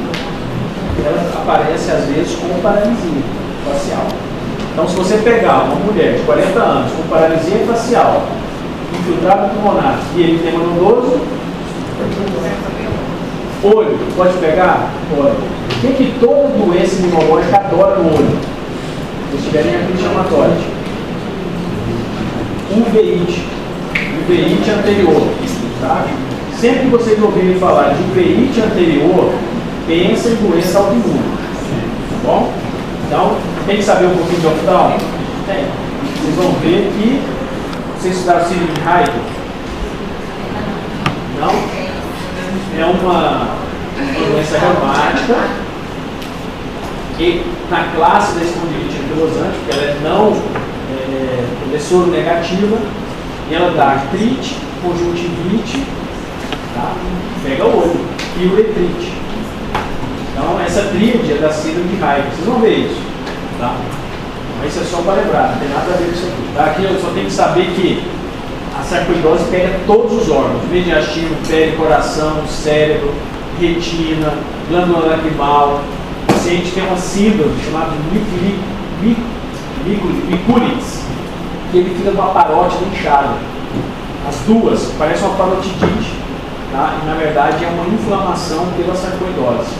Ela aparece às vezes com paralisia facial. Então, se você pegar uma mulher de 40 anos com paralisia facial, infiltrado pulmonar e eritema nodoso, olho, pode pegar? Pode. O que toda doença imunológica adora no olho? Se tiverem aqui inflamatório. Uveíte anterior. Tá? Sempre que vocês ouvirem falar de uveíte anterior, pensa em doença autoimune. Tá bom? Então, tem que saber um pouquinho de oftalmo? Tem. Vocês vão ver que vocês estudaram síndrome de Heidel? Não? É uma doença reumática que na classe da espondilite anquilosante, porque ela é soro negativa, e ela dá artrite, conjuntivite, tá? Pega o olho, e uretrite. Então, essa tríade é da síndrome de Heidel. Vocês vão ver isso. Tá? Mas isso é só para lembrar, não tem nada a ver com isso aqui. Tá? Aqui eu só tenho que saber que a sarcoidose pega todos os órgãos: mediastino, pele, coração, cérebro, retina, glândula lacrimal. O paciente tem uma síndrome chamada Mikulicz, que ele fica com uma parótida inchada. As duas parecem uma parotidite, tá? E na verdade é uma inflamação pela sarcoidose.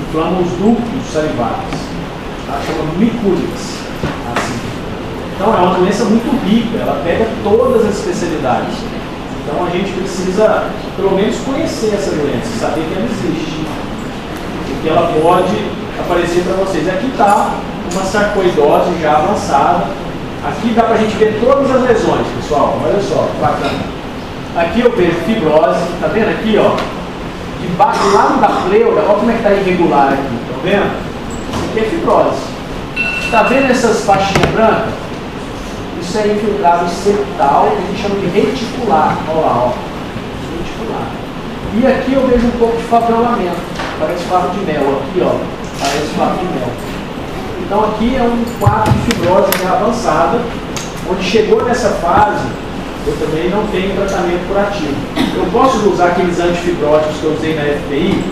Inflama os ductos salivares. Tá? Chama Mikulicz. Assim. Então é uma doença muito rica, ela pega todas as especialidades. Então a gente precisa, pelo menos, conhecer essa doença, saber que ela existe. Porque ela pode aparecer para vocês. Aqui está uma sarcoidose já avançada. Aqui dá para a gente ver todas as lesões, pessoal. Olha só, bacana. Aqui eu vejo fibrose, tá vendo aqui, ó? Debaixo do lado da pleura, olha como é que está irregular aqui, tá vendo? Isso aqui é fibrose. Tá vendo essas faixinhas brancas? Isso é infiltrado septal, que a gente chama de reticular. Olha lá, ó. Reticular. E aqui eu vejo um pouco de fabrolamento. Parece favo de mel. Aqui, ó. Parece favo de mel. Então aqui é um quadro de fibrose já avançada, onde chegou nessa fase, eu também não tenho tratamento curativo. Eu posso usar aqueles antifibróticos que eu usei na FPI?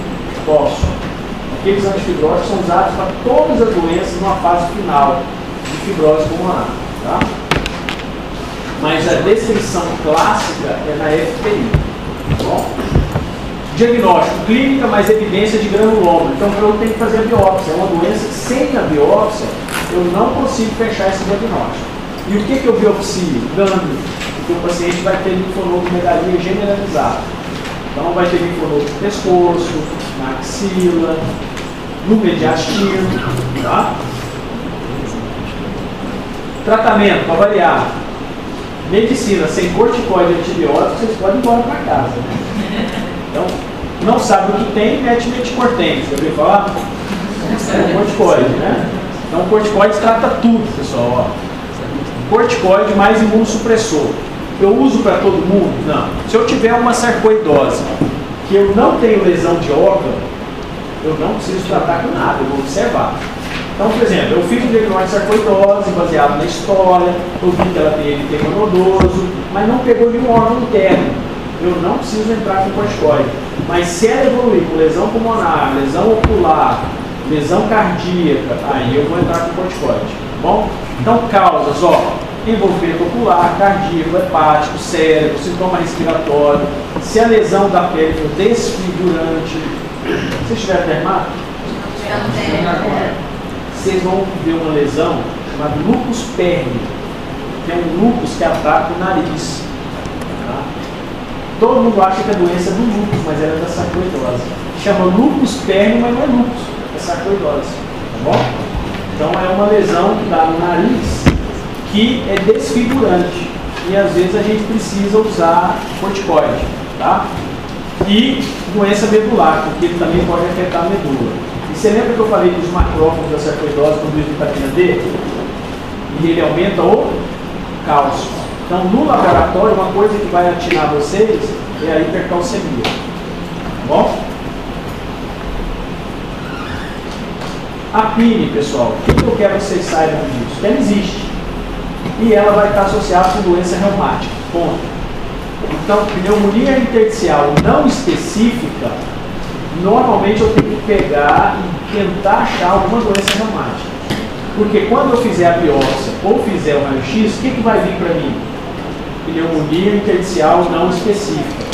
Posso. Aqueles antifibróticos são usados para todas as doenças numa fase final de fibrose pulmonar. Tá? Mas a descrição clássica é na FPI. Tá bom? Diagnóstico, clínica, mas evidência de granuloma. Então eu tenho que fazer a biópsia. É uma doença que sem a biópsia eu não consigo fechar esse diagnóstico. E o que eu biopsio? Gânglio. Porque o paciente vai ter linfonodomegalia generalizada. Então vai ter linfonodo no pescoço, na axila, no mediastino. Tá? Tratamento, para avaliar. Medicina sem corticoide e antibiótico, vocês podem ir embora para casa. Né? Então, não sabe o que tem, mete meticortem. Você ouviu falar? É corticoide, né? Então, o corticoide trata tudo, pessoal. Ó. Corticoide mais imunossupressor. Eu uso para todo mundo? Não. Se eu tiver uma sarcoidose que eu não tenho lesão de órgão, eu não preciso tratar com nada, eu vou observar. Então, por exemplo, eu fiz um diagnóstico de sarcoidose baseado na história, eu vi que ela tem eritema nodoso, mas não pegou nenhum órgão interno. Eu não preciso entrar com corticoide. Mas se ela evoluir com lesão pulmonar, lesão ocular, lesão cardíaca, aí eu vou entrar com corticoide. Tá bom? Então, causas, ó. envolvimento ocular, cardíaco, hepático, cérebro, sintoma respiratório, se a lesão da pele for desfigurante. Vocês tiveram dermato? Vocês vão ver uma lesão chamada lúpus pérneo, que é um lúpus que ataca o nariz. Tá? Todo mundo acha que a doença é do lúpus, mas ela é da sarcoidose. Chama lúpus pérneo, mas não é lúpus, é sarcoidose. Tá bom? Então é uma lesão que dá no nariz que é desfigurante. E às vezes a gente precisa usar corticoide. Tá? E doença medular, porque ele também pode afetar a medula. E você lembra que eu falei dos macrófagos da sarcoidose produzem vitamina D? E ele aumenta o cálcio. Então, no laboratório, uma coisa que vai atinar vocês é a hipercalcemia. Tá bom? A PINE, pessoal, o que eu quero que vocês saibam disso? Que ela existe. E ela vai estar associada com doença reumática. Ponto. Então, pneumonia intersticial não específica, normalmente eu tenho que pegar e tentar achar alguma doença reumática. Porque quando eu fizer a biópsia ou fizer o raio-x, o que vai vir para mim? Pneumonia intersticial não específica.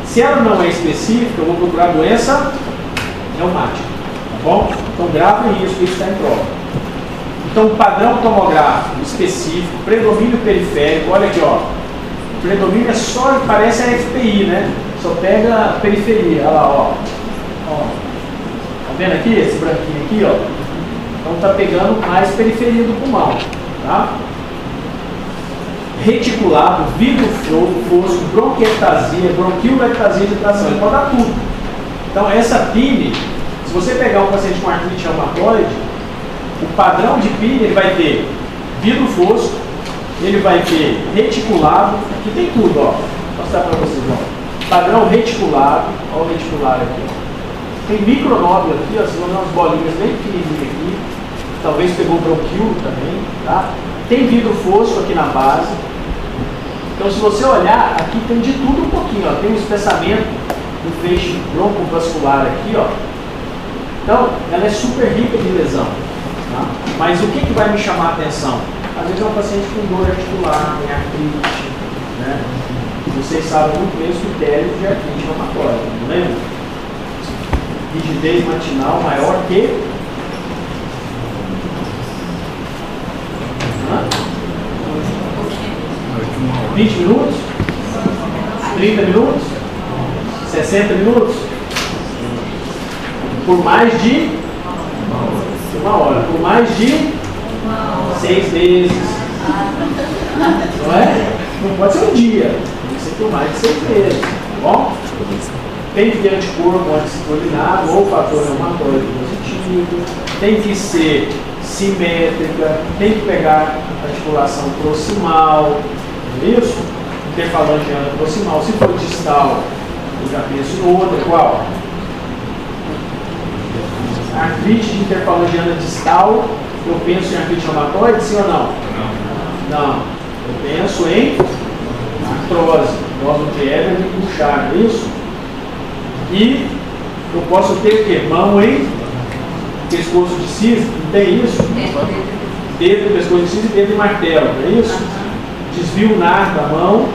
Se ela não é específica, eu vou procurar doença reumática. Tá bom? Então gravem isso, que isso está em prova. Então, padrão tomográfico específico, predomínio periférico, olha aqui, ó. O predomínio é só, parece a FPI, né? Só pega a periferia, olha lá, ó. Tá vendo aqui, esse branquinho aqui, ó? Então está pegando mais periferia do pulmão, tá? Reticulado, vidro fosco, bronquiectasia, bronquiolectasia de tração, ele pode dar tudo. Então essa PINE, se você pegar um paciente com artrite reumatoide, o padrão de PINE ele vai ter vidro fosco, ele vai ter reticulado, aqui tem tudo, ó. Vou mostrar para vocês, ó. Padrão reticulado, ó o reticular aqui, ó. Tem micronódulo aqui, ó, são umas bolinhas bem pequenininhas aqui. Talvez pegou bronquíolo também, tá? Tem vidro fosco aqui na base. Então, se você olhar, aqui tem de tudo um pouquinho, ó. Tem um espessamento do feixe broncovascular aqui, ó. Então, ela é super rica de lesão, tá? Mas o que vai me chamar a atenção? Às vezes é um paciente com dor articular, tem artrite, né? Vocês sabem muito bem os critérios de artrite reumatoide, não lembra? Rigidez matinal maior que 20 minutos? 30 minutos? 60 minutos? Por mais de 1 hora. Por mais de 6 meses. Não é? Não pode ser um dia. Tem que ser por mais de 6 meses. Tá bom? Tem que ter anticorpo anticiclorinado ou fator reumatoide positivo. Tem que ser simétrica. Tem que pegar articulação proximal. Isso? Interfalangiana proximal. Se for distal, eu já penso em outra. Qual? Artrite de interfalangiana distal, eu penso em artrite reumatoide, sim ou não? Não. Eu penso em artrose, nódulo de Ehlers e Bouchard, isso? E eu posso ter o quê? Mão em pescoço de cisne, não tem isso? Dedo em pescoço de cisne e dedo em martelo, não é isso? Desvio lunar da mão.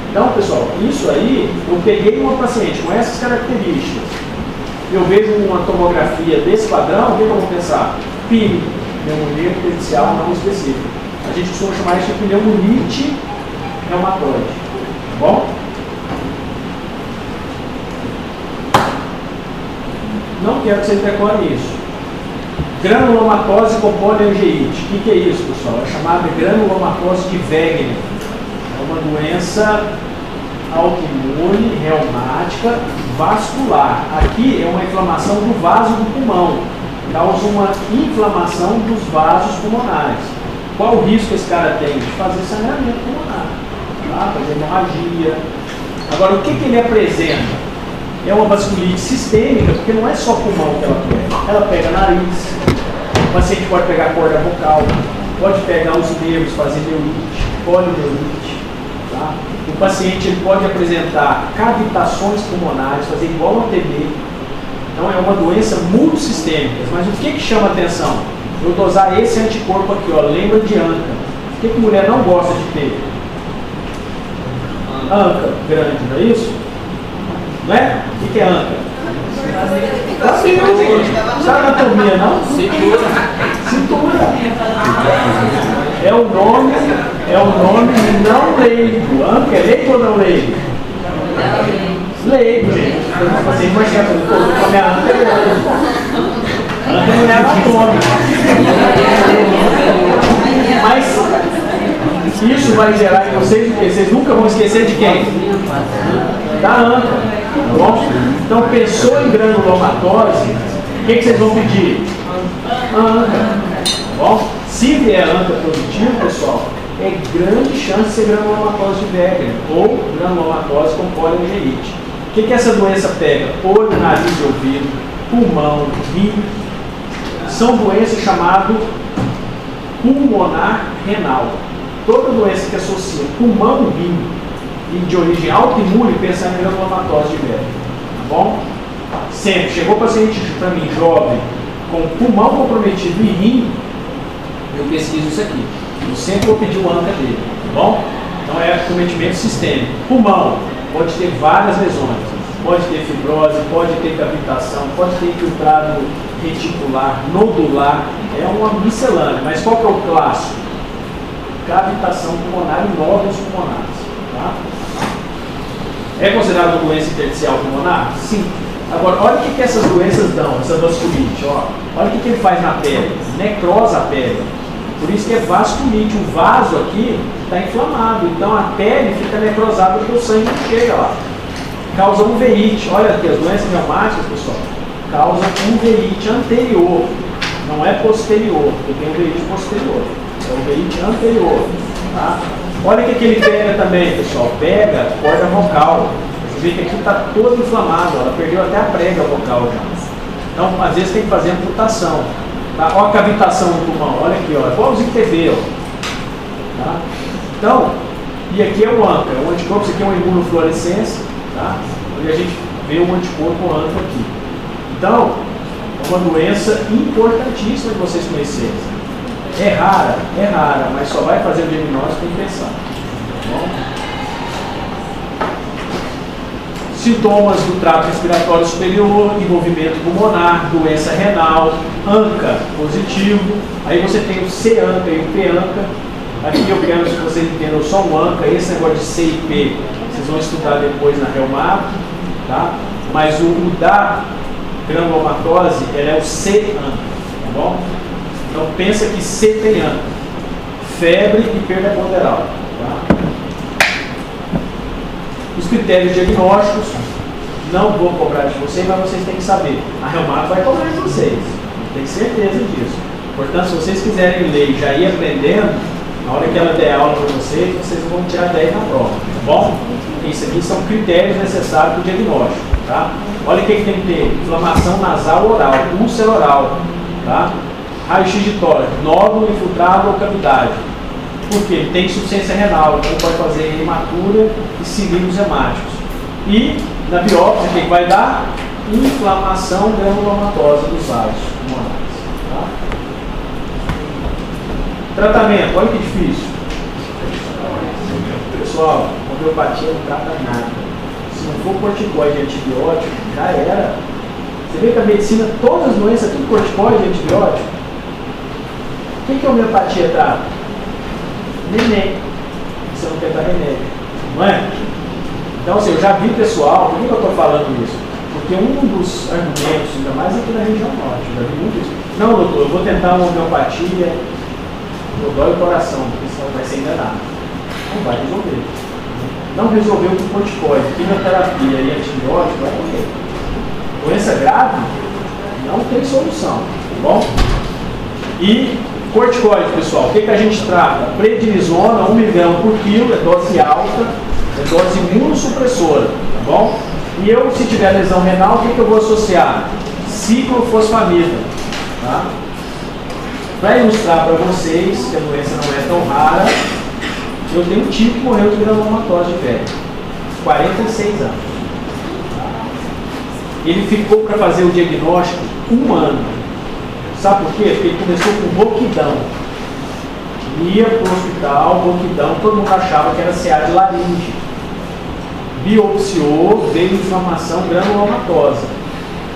Então, pessoal, isso aí, eu peguei uma paciente com essas características, eu vejo uma tomografia desse padrão, o que eu vou pensar? PINE, pneumonia intersticial não específica. A gente costuma chamar isso de pneumonite reumatoide. Tá bom? Não quero que vocês decorem isso. Granulomatose com poliangeite. O que é isso, pessoal? É chamada de granulomatose de Wegener. É uma doença autoimune, reumática, vascular. Aqui é uma inflamação do vaso do pulmão. Causa uma inflamação dos vasos pulmonares. Qual o risco que esse cara tem? De fazer sangramento pulmonar, tá? Fazer hemorragia. Agora, o que ele apresenta? É uma vasculite sistêmica, porque não é só pulmão que ela pega. Ela pega nariz, o paciente pode pegar corda vocal, pode pegar os nervos, fazer neurite, polineurite. Tá? O paciente ele pode apresentar cavitações pulmonares, fazer igual ao TB. Então é uma doença multissistêmica. Mas o que chama atenção? Eu dosar esse anticorpo aqui, ó, lembra de ANCA. O que mulher não gosta de ter? Anca grande, não é isso? Não é? O que é anca? Sabe anatomia, não? Cintura. É o nome não leigo. Anca é leigo ou não leigo? Leigo, gente. Você vai chegar com a minha anca é grande. Anca não é anatômica. Mas isso vai gerar em vocês o quê? Vocês nunca vão esquecer de quem? Da anca. Tá bom? Então, pensou em granulomatose, o que vocês vão pedir? Anca. Tá bom? Se vier anca positivo, pessoal, é grande chance de ser granulomatose de Wegener ou granulomatose com poliangelite. O que essa doença pega? Olho, nariz e ouvido, pulmão, rim. São doenças chamadas pulmonar renal. Toda doença que associa pulmão e rim e de origem autoimune, pensar em granulomatose de Wegener. Tá bom? Sempre. Chegou paciente para mim, jovem, com pulmão comprometido e rim, eu pesquiso isso aqui. Eu sempre vou pedir o ANCA dele. Tá bom? Então é acometimento sistêmico. Pulmão pode ter várias lesões. Pode ter fibrose, pode ter cavitação, pode ter infiltrado reticular, nodular. É uma miscelânea. Mas qual que é o clássico? Cavitação pulmonar e nódulos pulmonares. Tá? É considerada uma doença intersticial pulmonar? Sim. Agora, olha o que essas doenças dão, essa vasculite. Ó. Olha o que ele faz na pele. Necrosa a pele. Por isso que é vasculite. O vaso aqui está inflamado. Então a pele fica necrosada porque o sangue não chega lá. Causa uveíte. Olha aqui, as doenças reumáticas, pessoal, causam uveíte anterior. Não é posterior, porque tem uveíte posterior. É uveíte anterior. Tá? Olha o que ele pega também, pessoal. Pega a corda vocal. Você vê que aqui está toda inflamada. Ela perdeu até a prega vocal já. Então, às vezes tem que fazer amputação. Tá? Olha a cavitação do pulmão. Olha aqui, ó. É igualzinho TB, ó. Tá? Então, e aqui é o ANCA. O anticorpo, isso aqui é uma imunofluorescência. Tá? Onde a gente vê um anticorpo ANCA aqui. Então, é uma doença importantíssima de vocês conhecerem. É rara, mas só vai fazer o diagnóstico e pensar. Tá bom? Sintomas do trato respiratório superior, envolvimento pulmonar, doença renal, ANCA positivo. Aí você tem o C-ANCA e o P-ANCA. Aqui eu quero que vocês entendam só o ANCA. Esse negócio de C e P, vocês vão estudar depois na reumato, tá? Mas o da granulomatose, ela é o C-ANCA, tá bom? Então pensa que C tem ANCA, febre e perda ponderal. Tá? Os critérios diagnósticos, não vou cobrar de vocês, mas vocês têm que saber. A reumato vai cobrar de vocês, tem certeza disso. Portanto, se vocês quiserem ler e já ir aprendendo, na hora que ela der aula para vocês, vocês vão tirar 10 na prova, tá bom? Isso aqui são critérios necessários para o diagnóstico, tá? Olha o que tem que ter: inflamação nasal oral, úlcera oral, tá? Raio-x de tórax, nódulo infiltrado ou cavidade. Por quê? Tem insuficiência renal, então pode fazer hematura e cilindros hemáticos. E na biópsia, o que vai dar? Inflamação granulomatosa dos vasos pulmonares. Tá? Tratamento, olha que difícil. Pessoal, homeopatia não trata nada. Se não for corticoide e antibiótico, já era. Você vê que a medicina, todas as doenças, tudo corticoide e antibiótico. O que a homeopatia trata? Neném. Você não quer dar remédio, não é? Então, assim, eu já vi pessoal, por que eu estou falando isso? Porque um dos argumentos, ainda mais aqui na região norte, eu já vi muito isso. Não, doutor, eu vou tentar uma homeopatia, eu dói o coração, porque senão vai ser enganado. Não vai resolver. Não resolveu com corticoide, quimioterapia e antibiótico, vai morrer. Doença grave, não tem solução, tá bom? E corticoide, pessoal, o que a gente trata? Prednisona, 1 mg por quilo, é dose alta, é dose imunossupressora, tá bom? E eu, se tiver lesão renal, o que eu vou associar? Ciclofosfamida, tá? Para ilustrar para vocês que a doença não é tão rara, eu tenho um tio que morreu de granulomatose de Wegener, 46 anos. Ele ficou para fazer o diagnóstico 1 ano. Sabe por quê? Porque ele começou com rouquidão. Ia para o hospital, boquidão, todo mundo achava que era CA de laringe. Biopsiou, veio inflamação granulomatosa.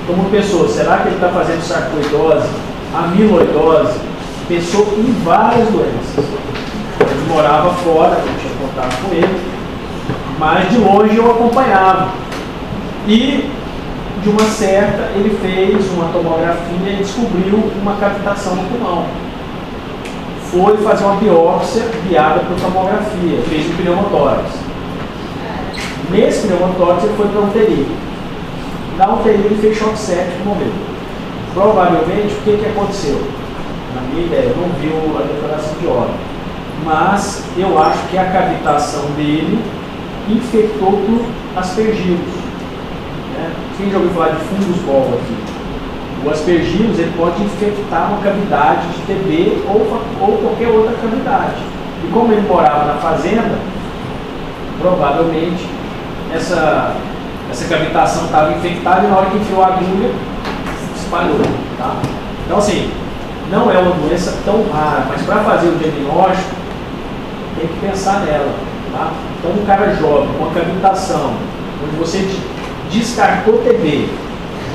Todo mundo pensou, será que ele está fazendo sarcoidose, amiloidose? Pensou em várias doenças. Ele morava fora, não tinha contato com ele, mas de longe eu acompanhava. E, de uma certa, ele fez uma tomografia e descobriu uma cavitação no pulmão. Foi fazer uma biópsia guiada por tomografia, fez um pneumotórax. Nesse pneumotórax ele foi para a UTI. Na UTI ele fez choque séptico e morreu. Provavelmente, o que aconteceu? Na minha ideia, eu não vi a declaração de óbito, mas eu acho que a cavitação dele infectou por aspergilos. Né? Quem já ouviu falar de fungus bol aqui? O aspergilos ele pode infectar uma cavidade de TB ou qualquer outra cavidade. E como ele morava na fazenda, provavelmente essa cavitação estava infectada e na hora que enfiou a agulha, espalhou. Tá? Então assim, não é uma doença tão rara, mas para fazer o diagnóstico, tem que pensar nela. Tá? Então um cara jovem, com uma cavitação, onde você descartou TB,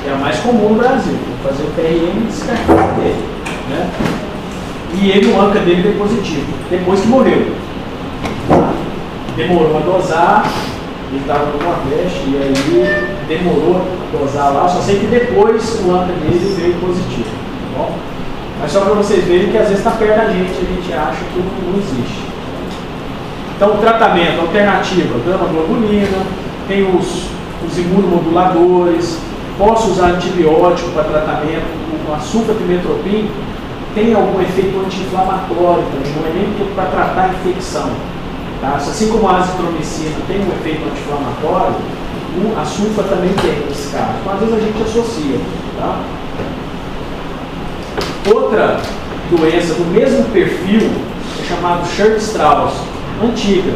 que é a mais comum no Brasil, fazer o TRM e descartar o TB. Né? E ele, o ANCA dele veio positivo, depois que morreu. Tá? Demorou a dosar, ele estava no Nordeste, e aí demorou a dosar lá, só sei que depois o ANCA dele veio positivo. Tá bom? Mas só para vocês verem que às vezes está perto da gente, a gente acha que não existe. Então, o tratamento, alternativa, gama-globulina, tem os imunomoduladores, posso usar antibiótico para tratamento, o sulfapimetropim tem algum efeito anti-inflamatório também, não é nem para tratar a infecção. Tá? Assim como a azitromicina tem um efeito anti-inflamatório, a sulfa também tem nesse caso. Então, às vezes a gente associa. Tá? Outra doença do mesmo perfil é chamado Church-Strauss, antiga.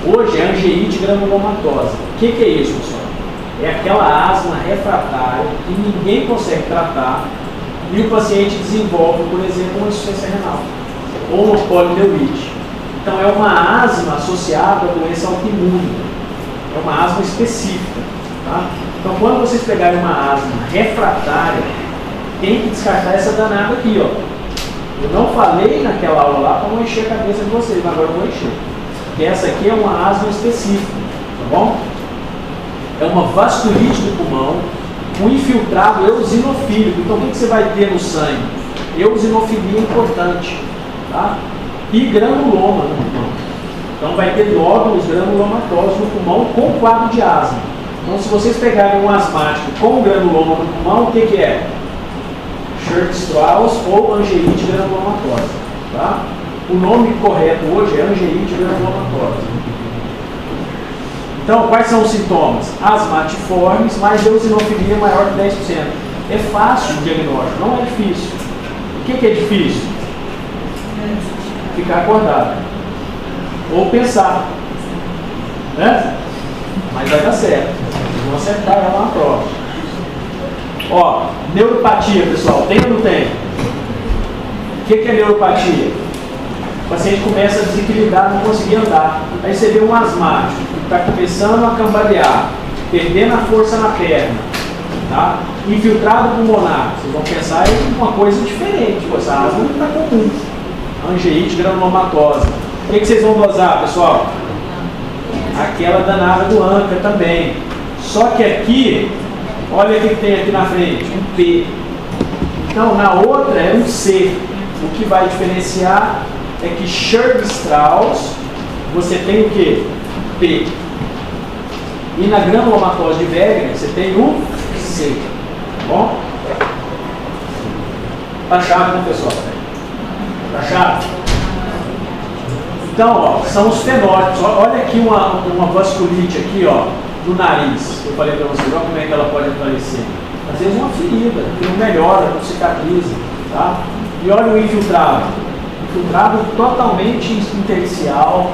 Hoje é angeite granulomatosa. O que é isso, pessoal? É aquela asma refratária que ninguém consegue tratar e o paciente desenvolve, por exemplo, uma insuficiência renal ou uma polineurite. Então é uma asma associada à doença autoimune. É uma asma específica. Tá? Então quando vocês pegarem uma asma refratária, tem que descartar essa danada aqui, ó. Eu não falei naquela aula lá para não encher a cabeça de vocês, mas agora eu vou encher. Porque essa aqui é uma asma específica, tá bom? É uma vasculite do pulmão, um infiltrado eosinofílico. Então o que você vai ter no sangue? Eosinofilia importante, tá? E granuloma no pulmão. Então vai ter nódulos granulomatosos no pulmão com quadro de asma. Então se vocês pegarem um asmático com granuloma no pulmão, o que é? Church-Strauss ou angeite granulomatosa. Tá? O nome correto hoje é angeite granulomatosa. Então, quais são os sintomas? Asmatiformes, mais eosinofilia maior que 10%. É fácil o diagnóstico, não é difícil. O que é difícil? Ficar acordado. Ou pensar. Né? Mas vai dar certo. Vão acertar ela na prova. Ó, neuropatia, pessoal, tem ou não tem? O que é neuropatia? O paciente começa a desequilibrar, não conseguir andar. Aí você vê um asmático que está começando a cambalear, perdendo a força na perna, tá? Infiltrado pulmonar. Vocês vão pensar em uma coisa diferente. Pô, essa asma não está comum. Angeite granulomatosa. O que vocês vão dosar, pessoal? Aquela danada do ANCA também. Só que aqui, olha o que tem aqui na frente, um P. Então, na outra é um C. O que vai diferenciar é que Church-Strauss, você tem o quê? P. E na granulomatose de Wegener, você tem o C. Tá bom? Tá chato, né, pessoal? Tá chato? Então, ó, são os fenótipos. Olha aqui uma vasculite aqui, ó, do nariz. Eu falei para vocês, olha como é que ela pode aparecer. Às vezes uma ferida, que não melhora, não cicatriza, tá? E olha o infiltrado. Infiltrado totalmente intersticial,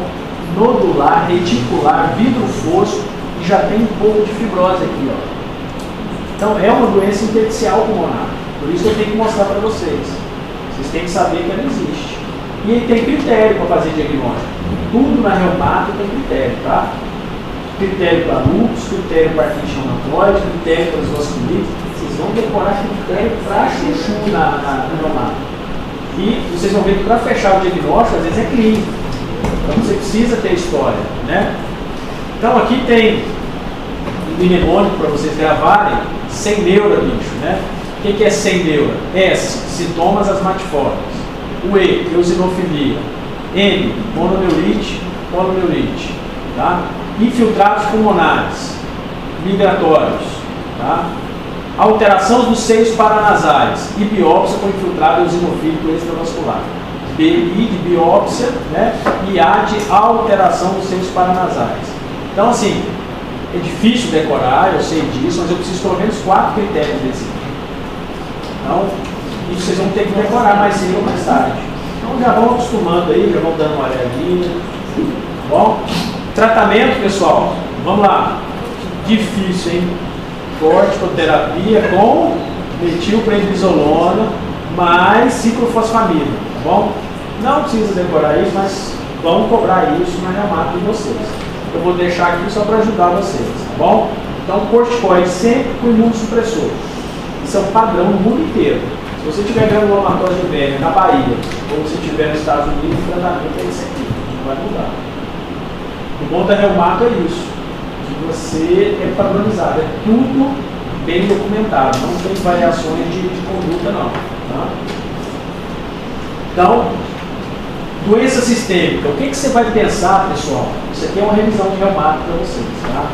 nodular, reticular, vidro fosco e já tem um pouco de fibrose aqui, ó. Então é uma doença intersticial pulmonar. Por isso eu tenho que mostrar para vocês. Vocês têm que saber que ela existe. E aí tem critério para fazer diagnóstico. Tudo na reumato tem critério, tá? Critério para lúpus, critério para artrite reumatoide, critério para os vasculites. Vocês vão decorar critério para chuchu na reumato. E vocês vão ver que para fechar o diagnóstico, às vezes é clínico. Então você precisa ter história, né? Então aqui tem um mnemônico para vocês gravarem, sem neura, bicho, né? O que é sem neura? S, sintomas asmatiformes. O E, eosinofilia. N, mononeurite, poloneurite. Tá? Infiltrados pulmonares, migratórios. Tá? Alteração dos seios paranasais e biópsia com infiltrado eosinofílico extravascular. BI de biópsia, né? E A de alteração dos seios paranasais. Então, assim, é difícil decorar, eu sei disso, mas eu preciso pelo menos 4 critérios desse aqui. Então, isso vocês vão ter que decorar mais cedo ou mais tarde. Então, já vão acostumando aí, já vão dando uma olhadinha. Tá bom? Tratamento, pessoal, vamos lá. Difícil, hein? Corticoterapia com metilprednisolona mais ciclofosfamida, tá bom? Não precisa decorar isso, mas vão cobrar isso na reumato de vocês. Eu vou deixar aqui só para ajudar vocês, tá bom? Então, corticoide sempre com imunossupressor. Isso é um padrão no mundo inteiro. Se você tiver granulomatose de verme na Bahia, ou se tiver nos Estados Unidos, o tratamento é esse aqui, não vai mudar. O bom da reumato é isso, que você é padronizado, é tudo bem documentado, não tem variações de conduta não. Tá? Então, doença sistêmica, o que você vai pensar, pessoal? Isso aqui é uma revisão de reumato para vocês. Tá?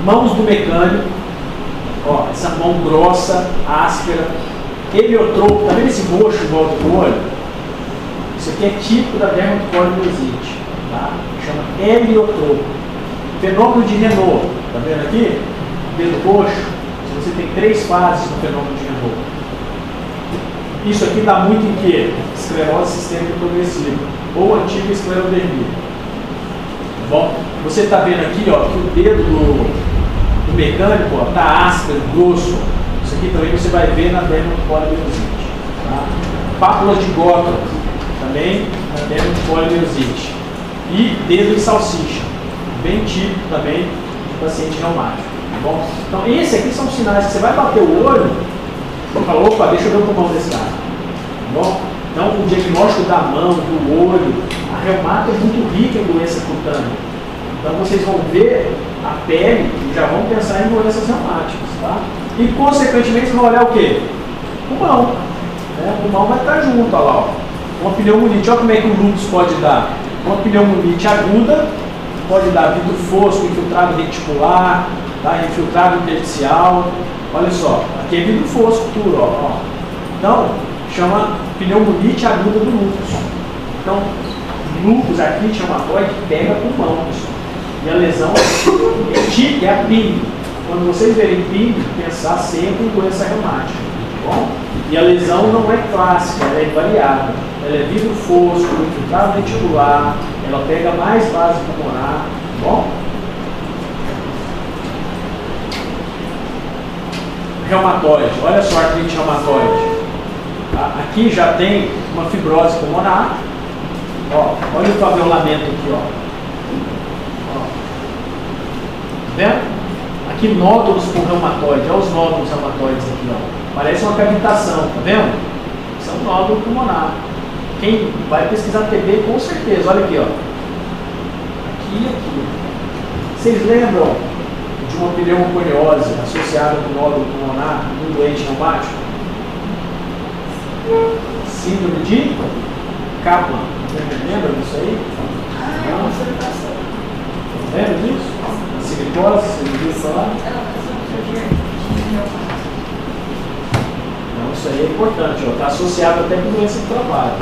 Mãos do mecânico, ó, essa mão grossa, áspera, heliotropo, tá vendo esse roxo em volta do olho? Isso aqui é típico da dermatopoliosite, tá? Chama heliotropo. Fenômeno de Renault, tá vendo aqui? Dedo roxo, você tem 3 fases no fenômeno de Renault. Isso aqui dá muito em quê? Esclerose sistêmica progressiva, ou antiga esclerodermia. Tá bom? Você está vendo aqui, ó, que o dedo do mecânico está áspero, grosso. Isso aqui também você vai ver na dermatopoliosite. Tá? Pápulas de Gotham, também na dermatopoliosite. E dedo de salsicha, bem típico também de paciente reumático. Tá bom? Então, esses aqui são sinais que você vai bater o olho e fala, opa, deixa eu ver o pulmão desse cara. Tá bom? Então, o diagnóstico da mão, do olho, a reumato é muito rica em doença cutânea. Então, vocês vão ver a pele e já vão pensar em doenças reumáticas. Tá? E, consequentemente, vão olhar o quê? O pulmão. Né? O pulmão vai estar junto, olha lá. Ó. Uma pneumonite, olha como é que o lúpus pode dar. Uma pneumonite aguda pode dar vidro fosco, infiltrado reticular, tá? Infiltrado intersticial. Olha só, aqui é vidro fosco tudo, ó. Então, chama pneumonite aguda do lúpus. Então, lúpus, artrite reumatoide, pega pulmão, pessoal. E a lesão é típica, é a PIN. Quando vocês verem PIN, pensar sempre em doença reumática. Tá bom? E a lesão não é clássica, ela é variável. Ela é vidro fosco, infiltrado reticular, ela pega mais base pulmonar. Tá bom? Reumatoide, olha só a artrite reumatoide. Aqui já tem uma fibrose pulmonar. Ó, olha o favelamento aqui, ó. Tá vendo? Aqui nódulos por reumatoide, olha os nódulos reumatoides aqui, ó. Parece uma cavitação, tá vendo? Isso é um nódulo pulmonar. Quem vai pesquisar TB, com certeza, olha aqui, ó. Aqui e aqui. Vocês lembram de uma pneumoconiose associada com nódulo pulmonar no doente reumático? Síndrome de Kaplan. Lembra disso aí? Lembra disso? A silicose, você ouviu falar? Então, isso aí é importante, está associado até com doença do trabalho.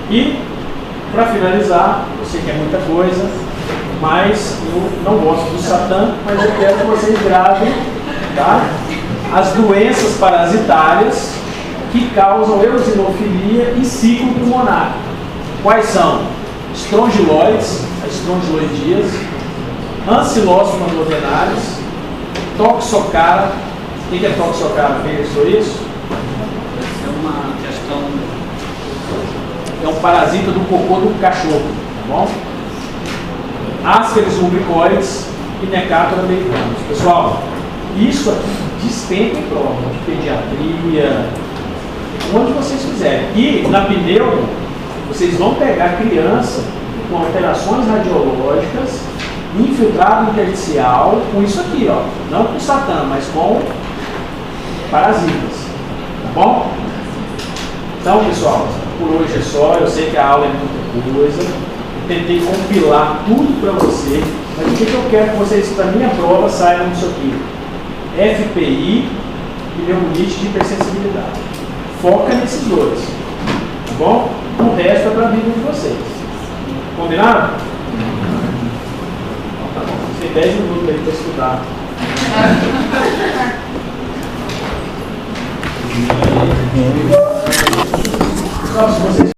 E, para finalizar, eu sei que é muita coisa, mas eu não gosto do Satã, mas eu quero que vocês gravem, tá? As doenças parasitárias que causam eosinofilia e ciclo pulmonar. Quais são? Estrongiloides, a estrongiloidíase, ancilóstomas novenares, toxocara. O que é toxocara? Pensou isso? É uma questão é um parasita do cocô do cachorro, tá bom? Ascaris lumbricoides e Necátora americanus. Pessoal, isso aqui despenca em prova de pediatria, onde vocês quiserem. E na pneumo, vocês vão pegar criança com alterações radiológicas, infiltrado intersticial, com isso aqui, ó, não com satã, mas com parasitas, tá bom? Então, pessoal, por hoje é só. Eu sei que a aula é muita coisa, eu tentei compilar tudo para você, mas o que eu quero que vocês, para minha prova, saibam disso aqui: FPI e pneumonite de hipersensibilidade. Foca nesses dois, tá bom? O resto é para a vida de vocês. Combinado? Então, tá bom. Você tem 10 minutos aí para estudar. Então, se vocês